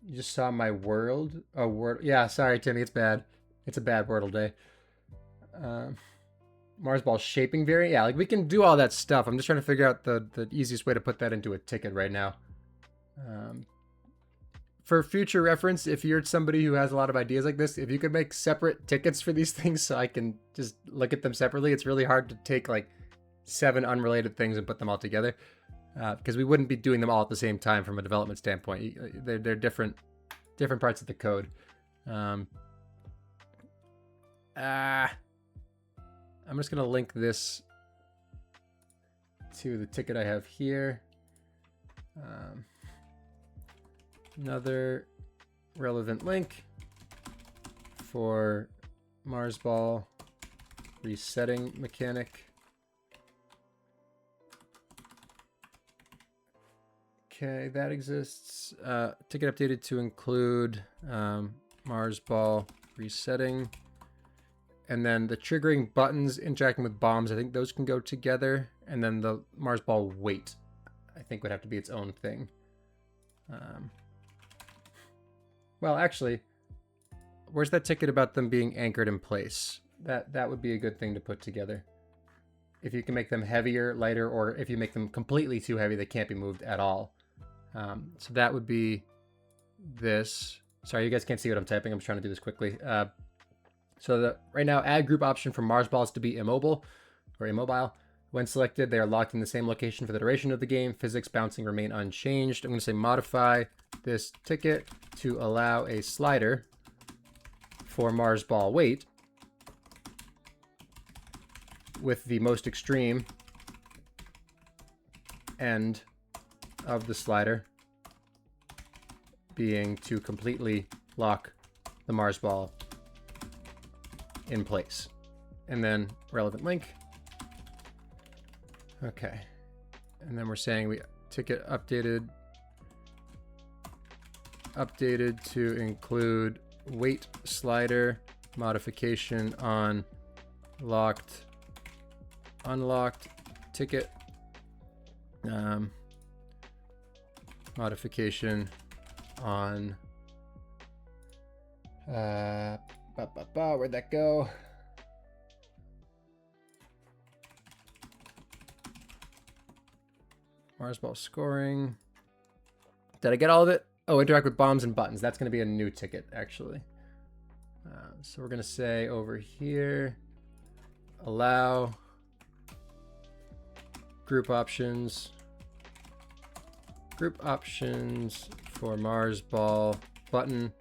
You just saw my world? Oh, word. Yeah, sorry, Timmy. It's bad. It's a bad Wordle day. Mars ball shaping variant. Yeah, like we can do all that stuff. I'm just trying to figure out the easiest way to put that into a ticket right now. For future reference, if you're somebody who has a lot of ideas like this, if you could make separate tickets for these things so I can just look at them separately, it's really hard to take like 7 unrelated things and put them all together. Because we wouldn't be doing them all at the same time from a development standpoint. They're different parts of the code. I'm just going to link this to the ticket I have here. Another relevant link for Mars ball resetting mechanic. Okay, that exists. Ticket updated to include Mars ball resetting. And then the triggering buttons interacting with bombs, I think those can go together. And then the Mars ball weight, I think would have to be its own thing. Well, actually, where's that ticket about them being anchored in place? That would be a good thing to put together. If you can make them heavier, lighter, or if you make them completely too heavy, they can't be moved at all. So that would be this. Sorry, you guys can't see what I'm typing. I'm just trying to do this quickly. So right now, add group option for Mars balls to be immobile or immobile. When selected, they are locked in the same location for the duration of the game. Physics bouncing remain unchanged. I'm going to say modify this ticket to allow a slider for Mars ball weight with the most extreme end of the slider being to completely lock the Mars ball in place. And then relevant link. Okay. And then we're saying we ticket updated to include weight slider modification on locked unlocked ticket modification on where'd that go? Mars ball scoring. Did I get all of it? Oh, interact with bombs and buttons. That's going to be a new ticket, actually. So we're going to say over here, allow group options for Mars ball button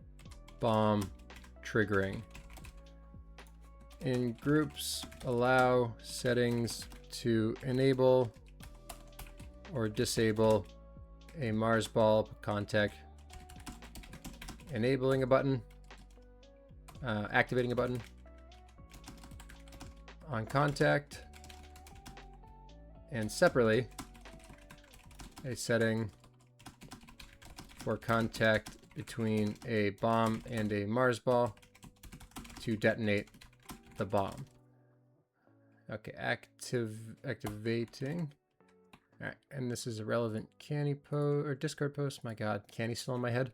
bomb triggering. In groups, allow settings to enable or disable a Mars ball contact, enabling a button, activating a button on contact, and separately a setting for contact between a bomb and a Mars ball to detonate the bomb. Okay, activating. All right, and this is a relevant Canny post or Discord post. My God, Canny's still in my head.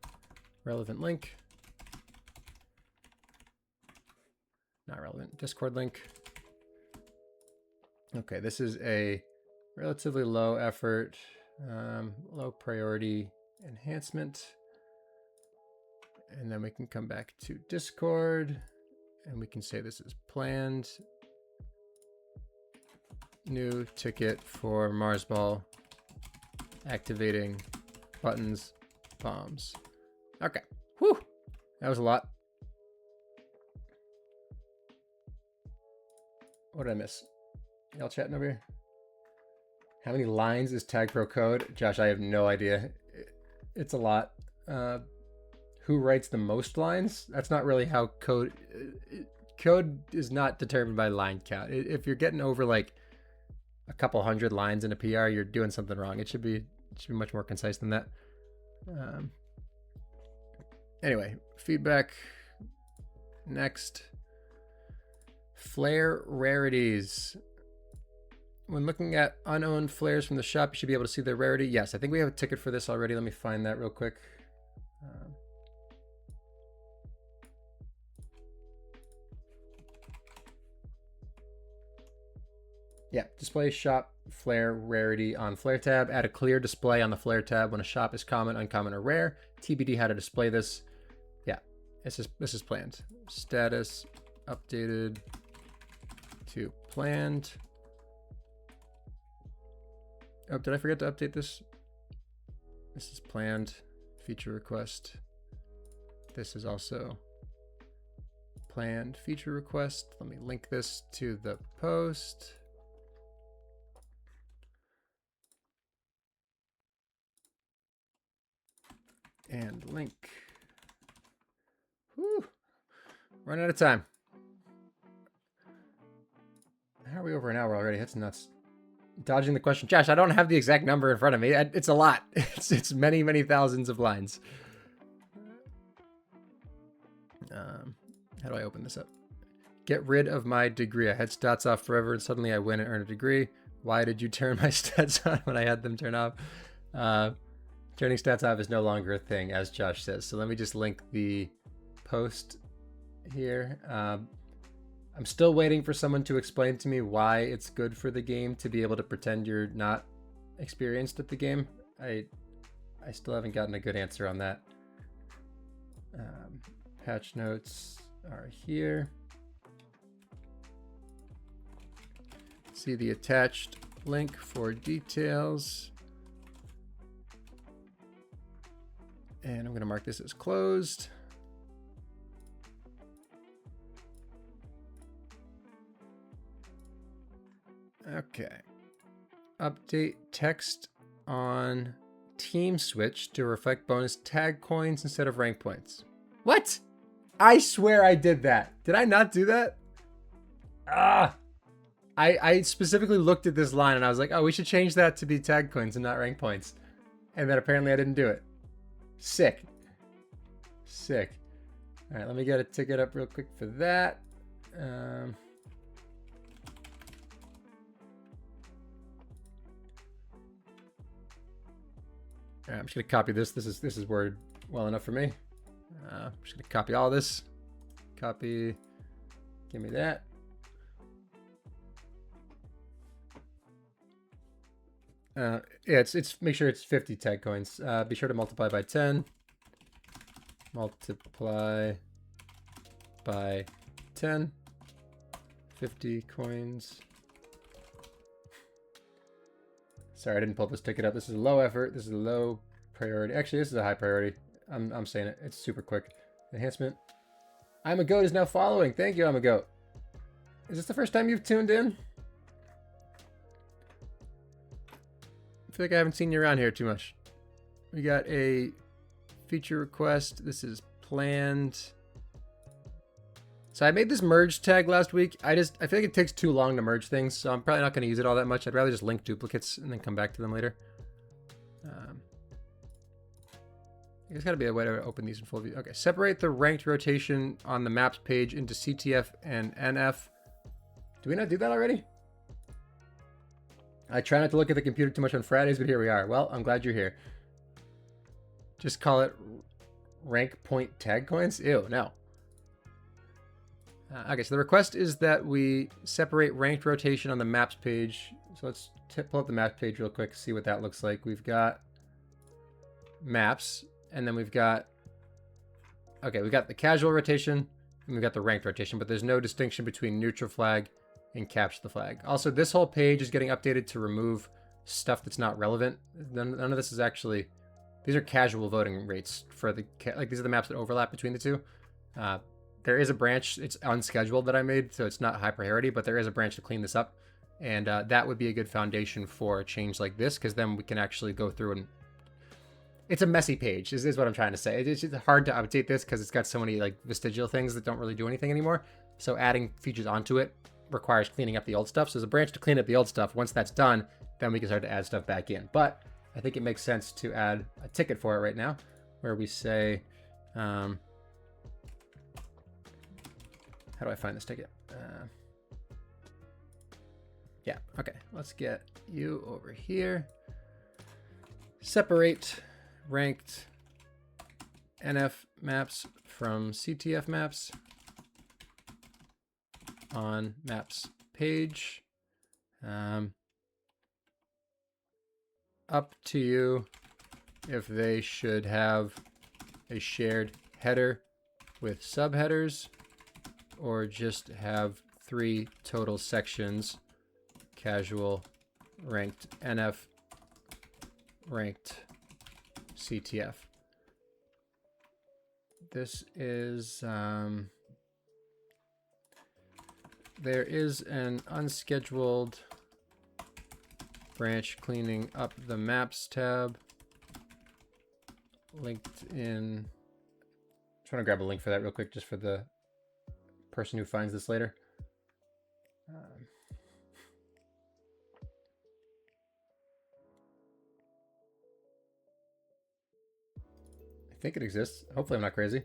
Relevant link. Not relevant. Discord link. Okay, this is a relatively low effort, low priority enhancement. And then we can come back to Discord and we can say this is planned. New ticket for Mars Ball. Activating buttons, bombs. Okay. Whew. That was a lot. What did I miss? Y'all chatting over here? How many lines is TagPro code? Josh, I have no idea. It's a lot. Who writes the most lines? That's not really how code... Code is not determined by line count. If you're getting over like a couple hundred lines in a PR, you're doing something wrong. It should be much more concise than that. Anyway, feedback. Next. Flare rarities. When looking at unowned flares from the shop, you should be able to see their rarity. Yes, I think we have a ticket for this already. Let me find that real quick. Yeah, display shop flare rarity on flare tab. Add a clear display on the flare tab when a shop is common, uncommon, or rare. TBD how to display this. Yeah, this is planned. Status updated to planned. Oh, did I forget to update this? This is planned. Feature request. This is also planned feature request. Let me link this to the post. And link. Whew. Run out of time. How are we over an hour already? That's nuts. Dodging the question. Josh, I don't have the exact number in front of me. It's a lot. It's many, many thousands of lines. How do I open this up? Get rid of my degree. I had stats off forever and suddenly I win and earn a degree. Why did you turn my stats on when I had them turn off? Turning stats off is no longer a thing, as Josh says. So let me just link the post here. I'm still waiting for someone to explain to me why it's good for the game to be able to pretend you're not experienced at the game. I still haven't gotten a good answer on that. Patch notes are here. See the attached link for details. And I'm going to mark this as closed. Okay. Update text on team switch to reflect bonus tag coins instead of rank points. What? I swear I did that. Did I not do that? I specifically looked at this line and I was like, oh, we should change that to be tag coins and not rank points. And then apparently I didn't do it. Sick. Sick. All right, let me get a ticket up real quick for that. All right, I'm just gonna copy this. This is worded well enough for me. I'm just gonna copy all this. Copy. Give me that. Yeah, it's make sure it's 50 tag coins. Be sure to multiply by 10. Multiply by 10. 50 coins. Sorry, I didn't pull this ticket up. This is low effort. This is a low priority. Actually, this is a high priority. I'm saying it. It's super quick. Enhancement. I'm a Goat is now following. Thank you, I'm a Goat. Is this the first time you've tuned in? I feel like I haven't seen you around here too much. We got a feature request. This is planned. So I made this merge tag last week. I feel like it takes too long to merge things, so I'm probably not going to use it all that much. I'd rather just link duplicates and then come back to them later. There's got to be a way to open these in full view. Okay, separate the ranked rotation on the maps page into CTF and NF. Do we not do that already? I try not to look at the computer too much on Fridays, but here we are. Well, I'm glad you're here. Just call it rank point tag coins? Ew, no. Okay, so the request is that we separate ranked rotation on the maps page. So let's pull up the maps page real quick, see what that looks like. We've got maps, and then we've got, okay, we've got the casual rotation, and we've got the ranked rotation, but there's no distinction between neutral flag and capture the flag. Also, this whole page is getting updated to remove stuff that's not relevant. None of this is actually, these are casual voting rates for the, like these are the maps that overlap between the two. There is a branch, it's unscheduled that I made, so it's not high priority, but there is a branch to clean this up. And that would be a good foundation for a change like this, because then we can actually go through and, it's a messy page, is what I'm trying to say. It's just hard to update this because it's got so many like vestigial things that don't really do anything anymore. So adding features onto it requires cleaning up the old stuff. So there's a branch to clean up the old stuff. Once that's done, then we can start to add stuff back in. But I think it makes sense to add a ticket for it right now, where we say, how do I find this ticket? Yeah, okay, let's get you over here. Separate ranked NF maps from CTF maps on maps page. Up to you if they should have a shared header with subheaders, or just have 3 total sections: casual, ranked NF, ranked CTF. This is, there is an unscheduled branch cleaning up the maps tab linked in. I'm trying to grab a link for that real quick, just for the person who finds this later. I think it exists. Hopefully I'm not crazy.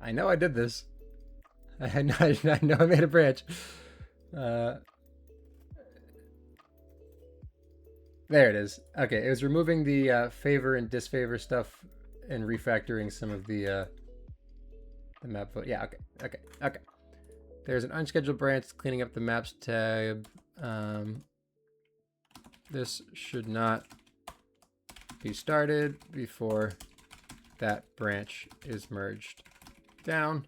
I know I did this. I know I made a branch. There it is. Okay, it was removing the favor and disfavor stuff and refactoring some of the map vote. Yeah, okay. There's an unscheduled branch cleaning up the maps tab. This should not be started before that branch is merged down.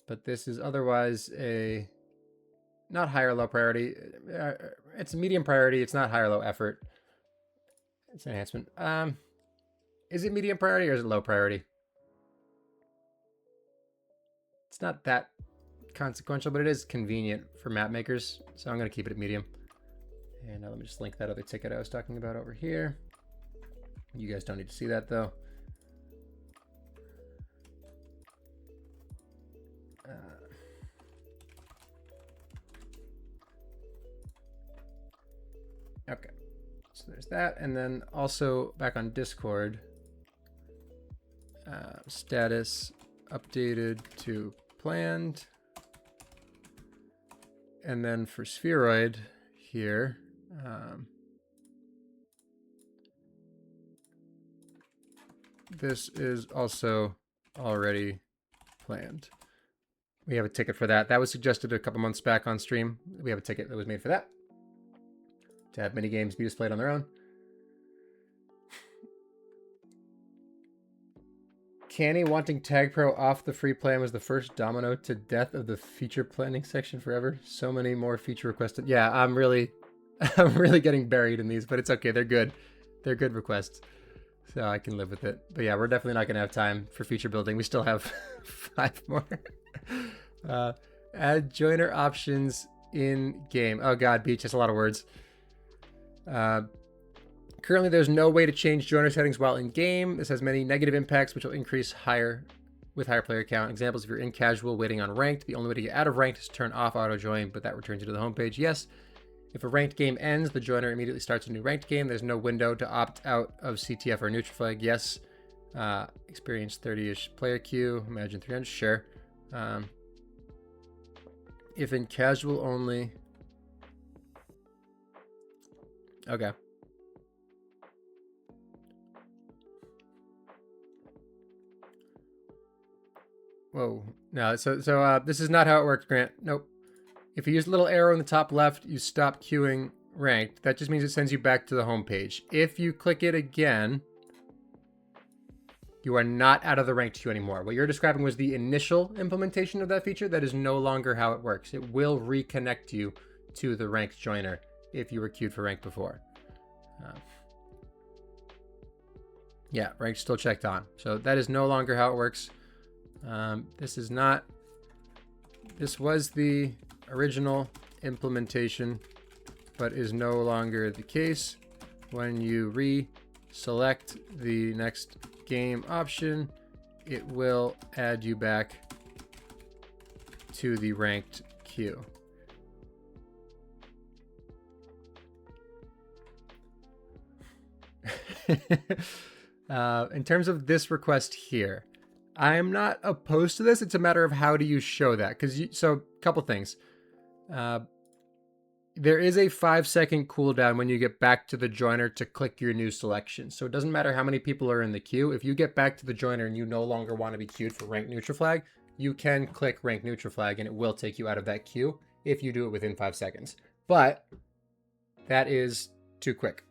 But this is otherwise a not high or low priority. It's a medium priority. It's not high or low effort. It's an enhancement. Is it medium priority or is it low priority? It's not that consequential, but it is convenient for map makers. So I'm going to keep it at medium. And now let me just link that other ticket I was talking about over here. You guys don't need to see that though. Okay, so there's that. And then also back on Discord, status updated to planned. And then for Spheroid here, this is also already planned. We have a ticket for that. That was suggested a couple months back on stream. We have a ticket that was made for that, to have mini games be displayed on their own. Canny wanting TagPro off the free plan was the first domino to death of the feature planning section forever. So many more feature requested. Yeah, I'm really getting buried in these, but it's okay. They're good. They're good requests, so I can live with it. But yeah, we're definitely not going to have time for feature building. We still have 5 more. Add joiner options in game. Oh God, Beach, that's a lot of words. Currently, there's no way to change joiner settings while in game. This has many negative impacts, which will increase with higher player count. Examples: if you're in casual waiting on ranked, the only way to get out of ranked is to turn off auto join, but that returns you to the homepage. Yes. If a ranked game ends, the joiner immediately starts a new ranked game. There's no window to opt out of CTF or neutral flag. Yes. Experience 30-ish player queue. Imagine 300. Sure. If in casual only. Okay. Whoa. No, so this is not how it works, Grant. Nope. If you use the little arrow in the top left, you stop queuing ranked, that just means it sends you back to the home page. If you click it again, you are not out of the ranked queue anymore. What you're describing was the initial implementation of that feature. That is no longer how it works. It will reconnect you to the ranked joiner if you were queued for ranked before. Yeah, ranked still checked on. So that is no longer how it works. This was the original implementation, but is no longer the case. When you select the next game option, it will add you back to the ranked queue. In terms of this request here, I am not opposed to this. It's a matter of how do you show that? So a couple things. There is a 5-second cooldown when you get back to the joiner to click your new selection. So it doesn't matter how many people are in the queue. If you get back to the joiner and you no longer want to be queued for ranked neutral flag, you can click ranked neutral flag and it will take you out of that queue if you do it within 5 seconds. But that is too quick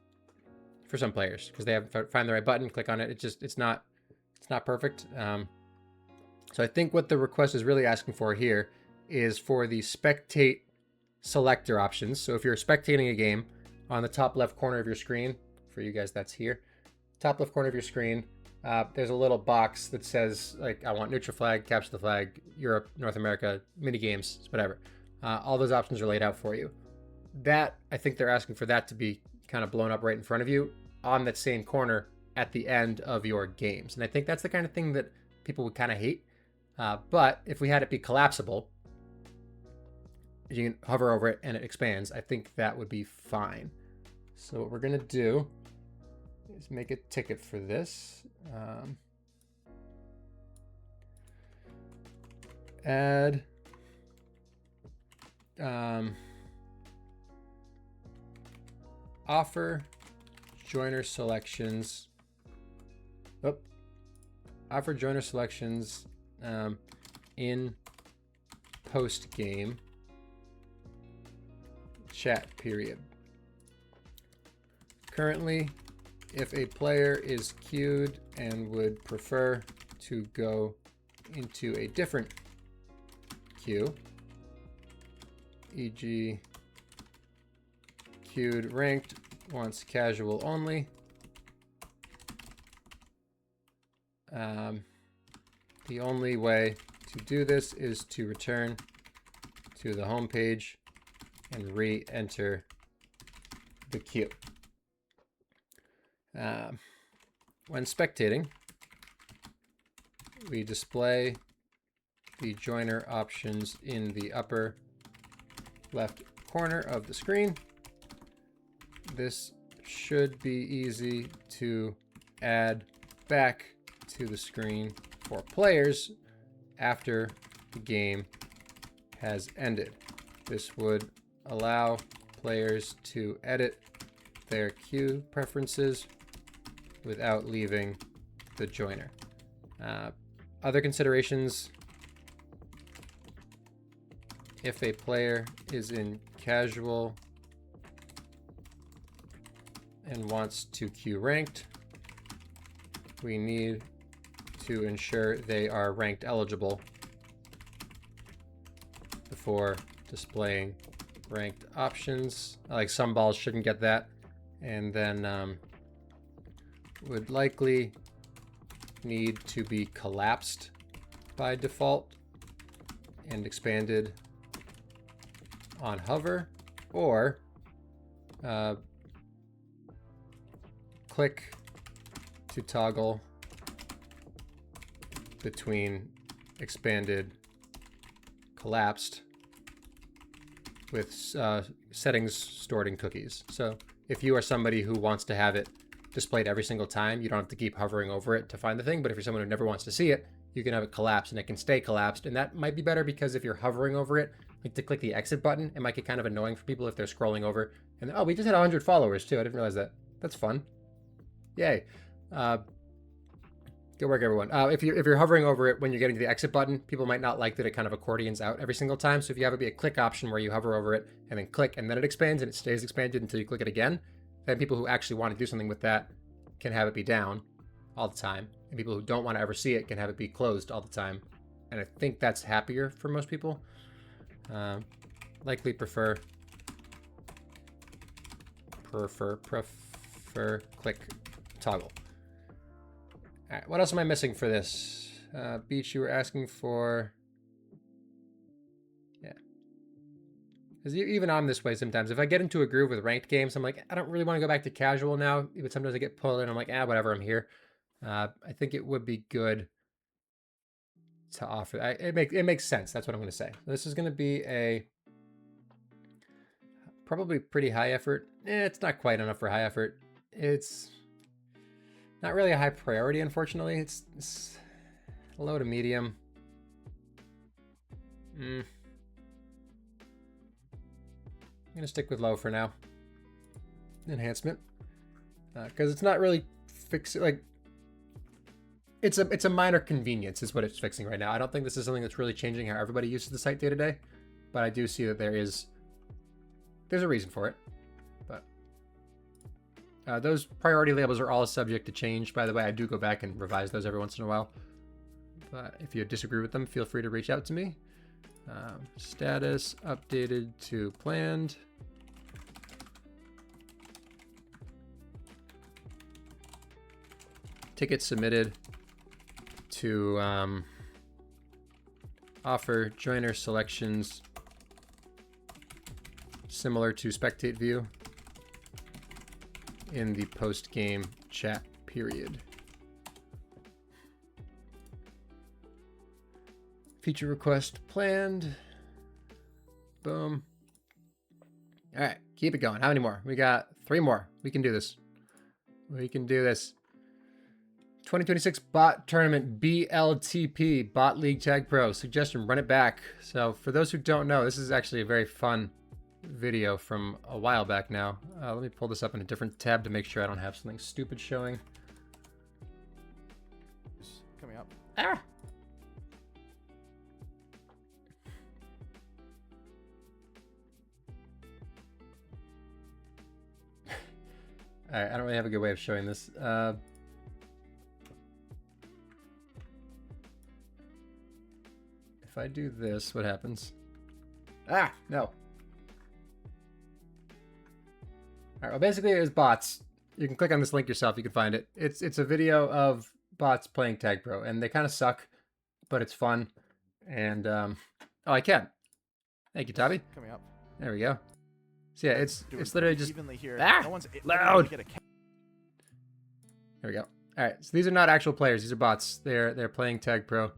for some players because they haven't found the right button, click on it. It's not perfect. So I think what the request is really asking for here is for the spectate selector options. So if you're spectating a game, on the top left corner of your screen, for you guys that's here, top left corner of your screen, there's a little box that says like I want neutral flag, capture the flag, Europe, North America, mini games, whatever. All those options are laid out for you. That, I think they're asking for that to be kind of blown up right in front of you on that same corner at the end of your games. And I think that's the kind of thing that people would kind of hate. But if we had it be collapsible, you can hover over it and it expands, I think that would be fine. So what we're going to do is make a ticket for this. Add offer joiner selections. Offer joiner selections in post game chat period. Currently, if a player is queued and would prefer to go into a different queue, e.g. queued ranked, wants casual only, the only way to do this is to return to the home page and re-enter the queue. When spectating, we display the joiner options in the upper left corner of the screen. This should be easy to add back to the screen for players after the game has ended. This would allow players to edit their queue preferences without leaving the joiner. Other considerations: if a player is in casual and wants to queue ranked, we need to ensure they are ranked eligible before displaying ranked options. Like some balls shouldn't get that, and then would likely need to be collapsed by default and expanded on hover, or click to toggle between expanded, collapsed with settings stored in cookies. So if you are somebody who wants to have it displayed every single time, you don't have to keep hovering over it to find the thing. But if you're someone who never wants to see it, you can have it collapsed and it can stay collapsed. And that might be better because if you're hovering over it, like to click the exit button, it might get kind of annoying for people if they're scrolling over. And oh, we just had 100 followers too. I didn't realize that. That's fun. Yay. Good work, everyone. If you're hovering over it when you're getting to the exit button, people might not like that it kind of accordions out every single time. So if you have it be a click option where you hover over it and then click and then it expands and it stays expanded until you click it again, then people who actually want to do something with that can have it be down all the time. And people who don't want to ever see it can have it be closed all the time. And I think that's happier for most people. Likely prefer click toggle. All right, what else am I missing for this? Beach, you were asking for... Yeah. Because even I'm this way sometimes. If I get into a groove with ranked games, I'm like, I don't really want to go back to casual now. But sometimes I get pulled in. I'm like, whatever, I'm here. I think it would be good to offer. It makes sense. That's what I'm going to say. This is going to be a probably pretty high effort. It's not quite enough for high effort. It's not really a high priority, unfortunately. It's low to medium. I'm gonna stick with low for now. Enhancement, because it's not really fixing. Like, it's a minor convenience, is what it's fixing right now. I don't think this is something that's really changing how everybody uses the site day to day, but I do see that there's a reason for it. Those priority labels are all subject to change, by the way. I do go back and revise those every once in a while. But if you disagree with them, feel free to reach out to me. Status updated to planned. Ticket submitted to offer joiner selections similar to spectate view in the post-game chat period. Feature request planned. Boom. All right, keep it going. How many more? We got 3 more. We can do this. We can do this. 2026 bot tournament, BLTP, Bot League Tag Pro. Suggestion, run it back. So for those who don't know, this is actually a very fun video from a while back now. Let me pull this up in a different tab to make sure I don't have something stupid showing. It's coming up. Ah! Alright, I don't really have a good way of showing this. If I do this, what happens? Ah! No. All right, well, basically it is bots. You can click on this link yourself. You can find it. It's a video of bots playing Tag Pro, and they kind of suck, but it's fun. And oh, I can. Thank you, Tabby. Coming up. There we go. So yeah, it's literally just evenly here. Ah, no one's loud. There we go. All right, so these are not actual players. These are bots. They're playing Tag Pro,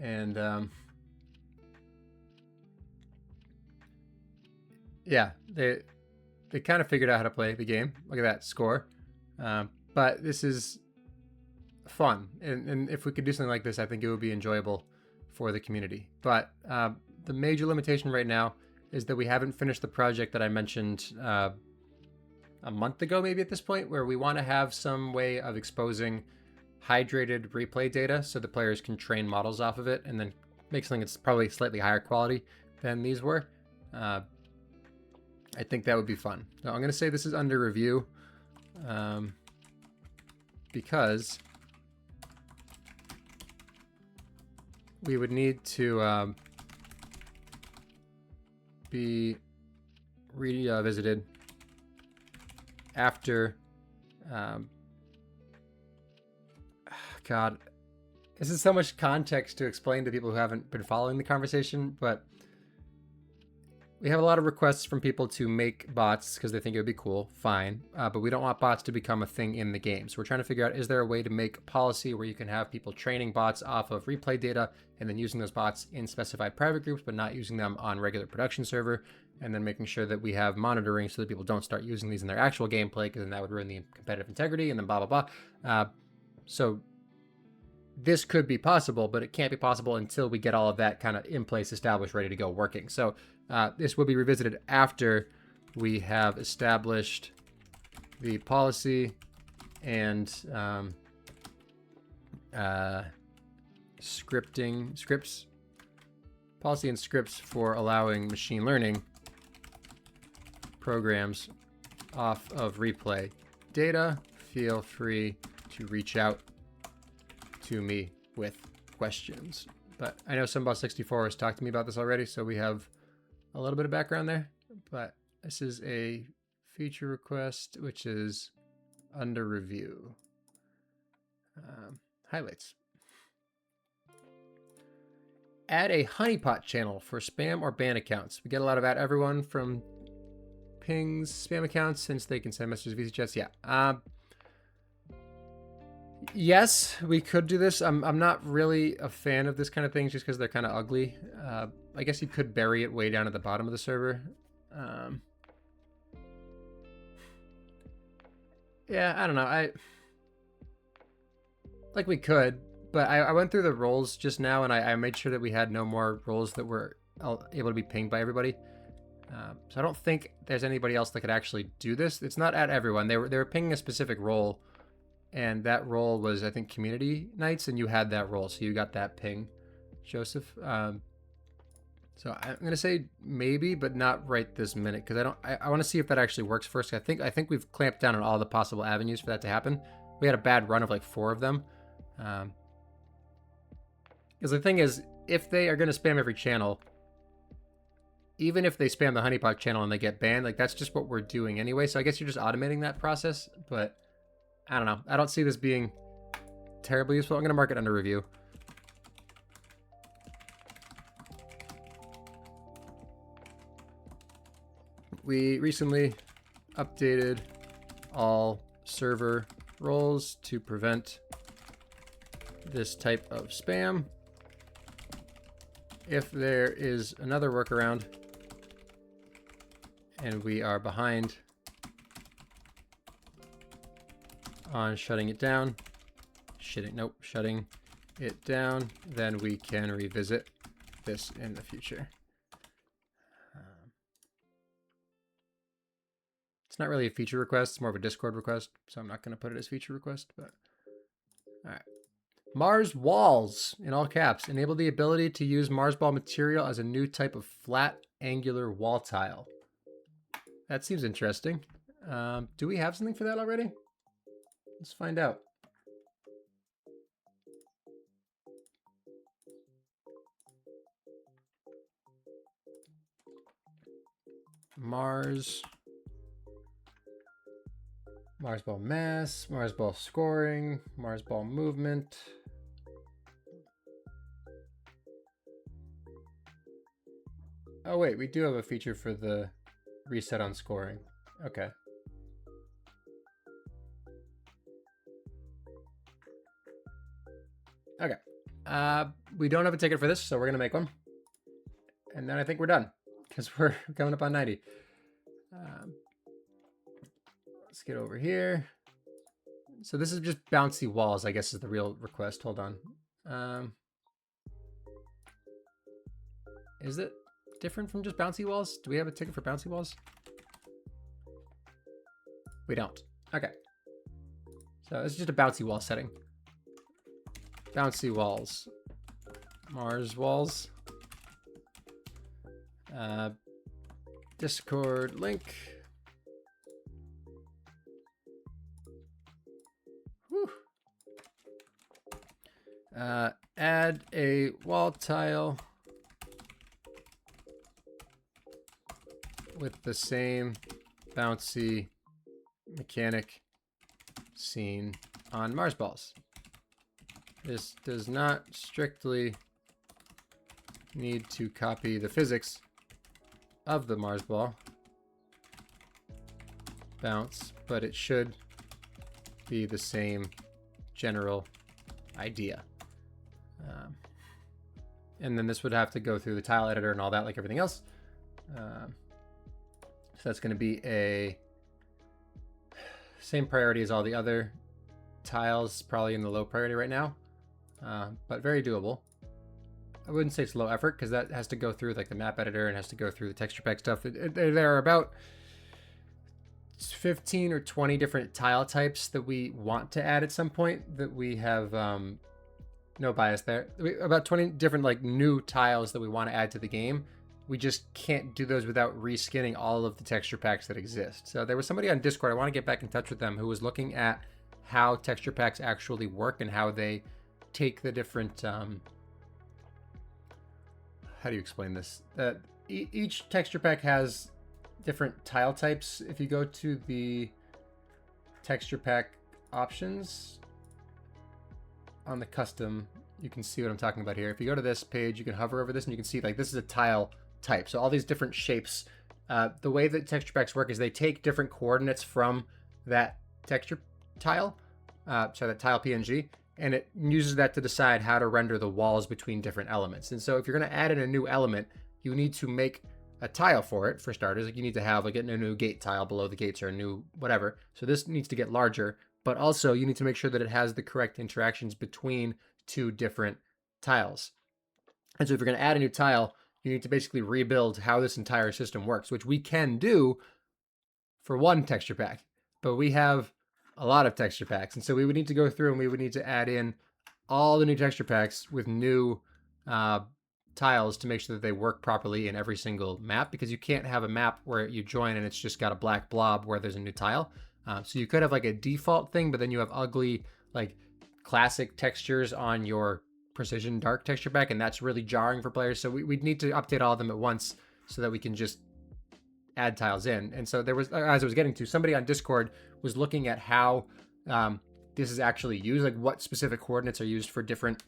and yeah, they kind of figured out how to play the game. Look at that score. But this is fun. And if we could do something like this, I think it would be enjoyable for the community. But the major limitation right now is that we haven't finished the project that I mentioned a month ago, maybe at this point, where we want to have some way of exposing hydrated replay data so the players can train models off of it and then make something that's probably slightly higher quality than these were. I think that would be fun. So I'm going to say this is under review because we would need to be revisited after God, this is so much context to explain to people who haven't been following the conversation, but we have a lot of requests from people to make bots because they think it would be cool. Fine. But we don't want bots to become a thing in the game. So we're trying to figure out, is there a way to make policy where you can have people training bots off of replay data and then using those bots in specified private groups, but not using them on regular production server, and then making sure that we have monitoring so that people don't start using these in their actual gameplay, because then that would ruin the competitive integrity and then blah, blah, blah. So this could be possible, but it can't be possible until we get all of that kind of in place, established, ready to go, working. So this will be revisited after we have established the policy and scripts, policy and scripts for allowing machine learning programs off of replay data. Feel free to reach out to me with questions. But I know Sunball64 has talked to me about this already, so we have a little bit of background there. But this is a feature request, which is under review. Highlights. Add a honeypot channel for spam or ban accounts. We get a lot of @everyone from pings spam accounts since they can send messages via chats. Yeah. Yes, we could do this. I'm not really a fan of this kind of thing just because they're kind of ugly. I guess you could bury it way down at the bottom of the server. Yeah, I don't know. Like we could, but I went through the roles just now and I made sure that we had no more roles that were able to be pinged by everybody. So I don't think there's anybody else that could actually do this. It's not @everyone. They were pinging a specific role, and that role was, I think, community nights, and you had that role, so you got that ping, Joseph. So I'm gonna say maybe, but not right this minute, because I want to see if that actually works first. I think we've clamped down on all the possible avenues for that to happen. We had a bad run of like 4 of them. Because the thing is, if they are gonna spam every channel, even if they spam the honeypot channel and they get banned, like that's just what we're doing anyway. So I guess you're just automating that process, but I don't know. I don't see this being terribly useful. I'm gonna mark it under review. We recently updated all server roles to prevent this type of spam. If there is another workaround and we are behind on shutting it down, shutting it down, then we can revisit this in the future. It's not really a feature request, it's more of a Discord request, so I'm not going to put it as feature request, but all right. Mars walls, in all caps, enable the ability to use Mars ball material as a new type of flat angular wall tile. That seems interesting. Do we have something for that already? Let's find out. Mars ball mass, Mars ball scoring, Mars ball movement. Oh wait, we do have a feature for the reset on scoring. Okay. Okay. We don't have a ticket for this, so we're gonna make one. And then I think we're done, because we're coming up on 90. Let's get over here. So this is just bouncy walls, I guess is the real request. Hold on. Is it different from just bouncy walls? Do we have a ticket for bouncy walls? We don't. Okay. So it's just a bouncy wall setting. Bouncy walls. Mars walls. Discord link. Whew. Add a wall tile with the same bouncy mechanic seen on Mars balls. This does not strictly need to copy the physics of the Mars ball bounce, but it should be the same general idea. And then this would have to go through the tile editor and all that, like everything else. So that's going to be a same priority as all the other tiles, probably in the low priority right now, but very doable. I wouldn't say it's low effort because that has to go through like the map editor and has to go through the texture pack stuff. There are about 15 or 20 different tile types that we want to add at some point that we have no bias there. About 20 different like new tiles that we want to add to the game. We just can't do those without reskinning all of the texture packs that exist. So there was somebody on Discord, I want to get back in touch with them, who was looking at how texture packs actually work and how they take the different, how do you explain this? Each texture pack has different tile types. If you go to the texture pack options on the custom, you can see what I'm talking about here. If you go to this page, you can hover over this and you can see like this is a tile type. So all these different shapes, the way that texture packs work is they take different coordinates from that texture tile, that tile PNG, and it uses that to decide how to render the walls between different elements. And so if you're going to add in a new element, you need to make a tile for it, for starters. Like you need to have like a new gate tile below the gates or a new whatever. So this needs to get larger, but also you need to make sure that it has the correct interactions between two different tiles. And so if you're going to add a new tile, you need to basically rebuild how this entire system works, which we can do for one texture pack, but we have a lot of texture packs. And so we would need to go through and we would need to add in all the new texture packs with new tiles to make sure that they work properly in every single map, because you can't have a map where you join and it's just got a black blob where there's a new tile. So you could have like a default thing, but then you have ugly, like classic textures on your precision dark texture pack, and that's really jarring for players. So we'd need to update all of them at once so that we can just add tiles in. And so there was, as I was getting to, somebody on Discord was looking at how this is actually used, like what specific coordinates are used for different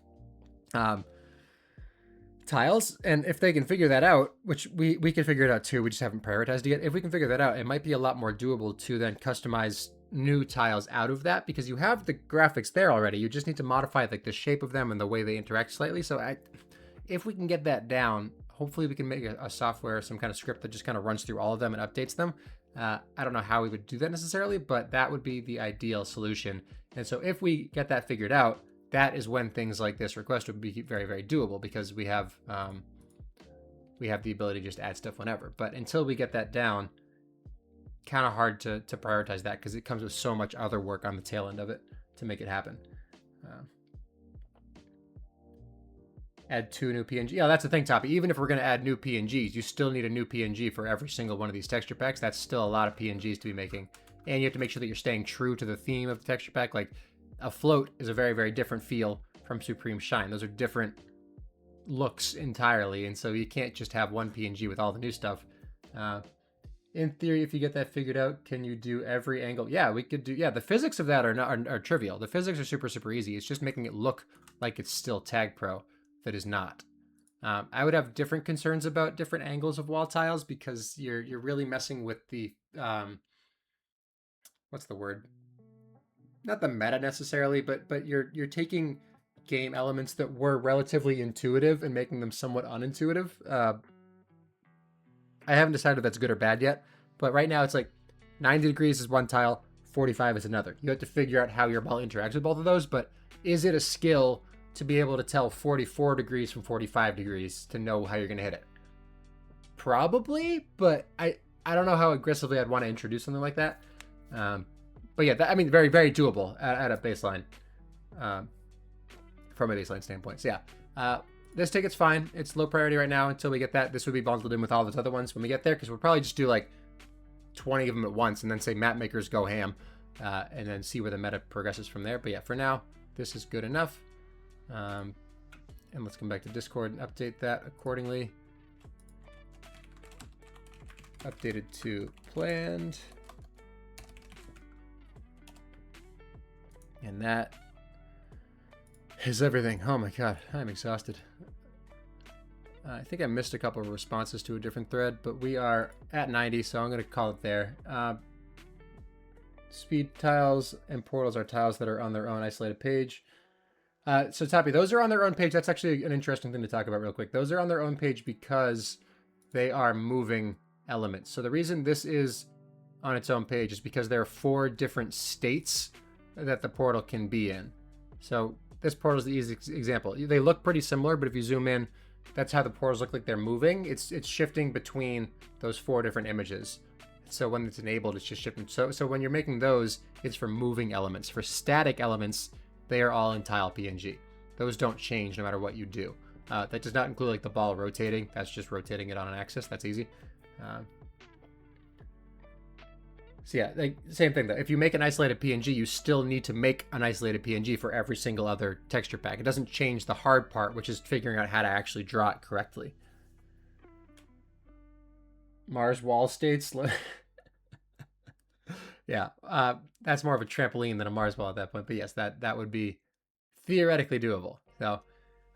tiles. And if they can figure that out, which we can figure it out too, we just haven't prioritized it yet. If we can figure that out, it might be a lot more doable to then customize new tiles out of that, because you have the graphics there already. You just need to modify like the shape of them and the way they interact slightly. So if we can get that down, hopefully we can make a software, some kind of script that just kind of runs through all of them and updates them. I don't know how we would do that necessarily, but that would be the ideal solution. And so if we get that figured out, that is when things like this request would be very, very doable, because we have the ability to just add stuff whenever. But until we get that down, kind of hard to prioritize that, because it comes with so much other work on the tail end of it to make it happen. Add 2 new PNG. Yeah, that's the thing, Toppy. Even if we're going to add new PNGs, you still need a new PNG for every single one of these texture packs. That's still a lot of PNGs to be making. And you have to make sure that you're staying true to the theme of the texture pack. Like a float is a very, very different feel from Supreme Shine. Those are different looks entirely. And so you can't just have one PNG with all the new stuff. In theory, if you get that figured out, can you do every angle? Yeah, we could do. Yeah, the physics of that are trivial. The physics are super, super easy. It's just making it look like it's still TagPro that is not. I would have different concerns about different angles of wall tiles, because you're really messing with the what's the word? Not the meta necessarily, but you're taking game elements that were relatively intuitive and making them somewhat unintuitive. I haven't decided if that's good or bad yet, but right now it's like 90 degrees is one tile, 45 is another. You have to figure out how your ball interacts with both of those, but is it a skill to be able to tell 44 degrees from 45 degrees to know how you're going to hit it? Probably, but I don't know how aggressively I'd want to introduce something like that. But yeah, I mean, very, very doable at a baseline, from a baseline standpoint. So yeah, this ticket's fine. It's low priority right now until we get that. This would be bundled in with all those other ones when we get there, because we'll probably just do like 20 of them at once and then say map makers go ham, and then see where the meta progresses from there. But yeah, for now, this is good enough. And let's come back to Discord and update that accordingly. Updated to planned. And that is everything. Oh my god, I'm exhausted. I think I missed a couple of responses to a different thread, but we are at 90, so I'm going to call it there. Speed tiles and portals are tiles that are on their own isolated page. So Toppy, those are on their own page. That's actually an interesting thing to talk about real quick. Those are on their own page because they are moving elements. So the reason this is on its own page is because there are 4 different states that the portal can be in. So this portal is the easiest example. They look pretty similar, but if you zoom in, that's how the portals look like they're moving. It's shifting between those 4 different images. So when it's enabled, it's just shifting. So when you're making those, it's for moving elements. For static elements, they are all in tile PNG. Those don't change no matter what you do. That does not include like the ball rotating. That's just rotating it on an axis. That's easy. So yeah, like, same thing though. If you make an isolated PNG, you still need to make an isolated PNG for every single other texture pack. It doesn't change the hard part, which is figuring out how to actually draw it correctly. Mars wall states. Yeah, that's more of a trampoline than a Mars ball at that point. But yes, that would be theoretically doable. So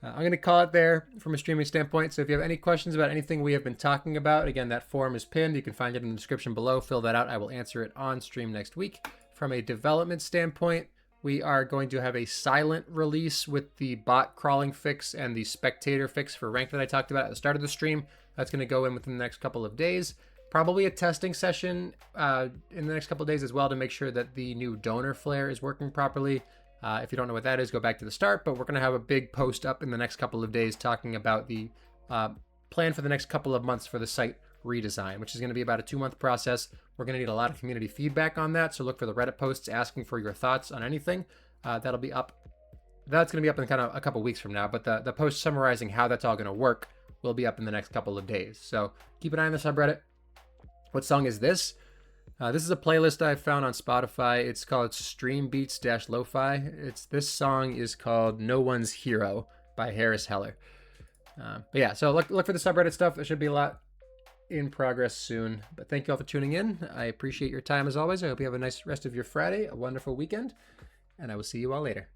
I'm going to call it there from a streaming standpoint. So if you have any questions about anything we have been talking about, again, that form is pinned. You can find it in the description below. Fill that out. I will answer it on stream next week. From a development standpoint, we are going to have a silent release with the bot crawling fix and the spectator fix for rank that I talked about at the start of the stream. That's going to go in within the next couple of days. Probably a testing session in the next couple of days as well to make sure that the new donor flare is working properly. If you don't know what that is, go back to the start, but we're going to have a big post up in the next couple of days talking about the plan for the next couple of months for the site redesign, which is going to be about a 2-month process. We're going to need a lot of community feedback on that, so look for the Reddit posts asking for your thoughts on anything. That'll be up. That's going to be up in kind of a couple weeks from now, but the post summarizing how that's all going to work will be up in the next couple of days. So keep an eye on the subreddit. What song is this? This is a playlist I found on Spotify. It's called Stream Beats-Lo-Fi. This song is called No One's Hero by Harris Heller. But yeah, so look for the subreddit stuff. There should be a lot in progress soon. But thank you all for tuning in. I appreciate your time as always. I hope you have a nice rest of your Friday, a wonderful weekend, and I will see you all later.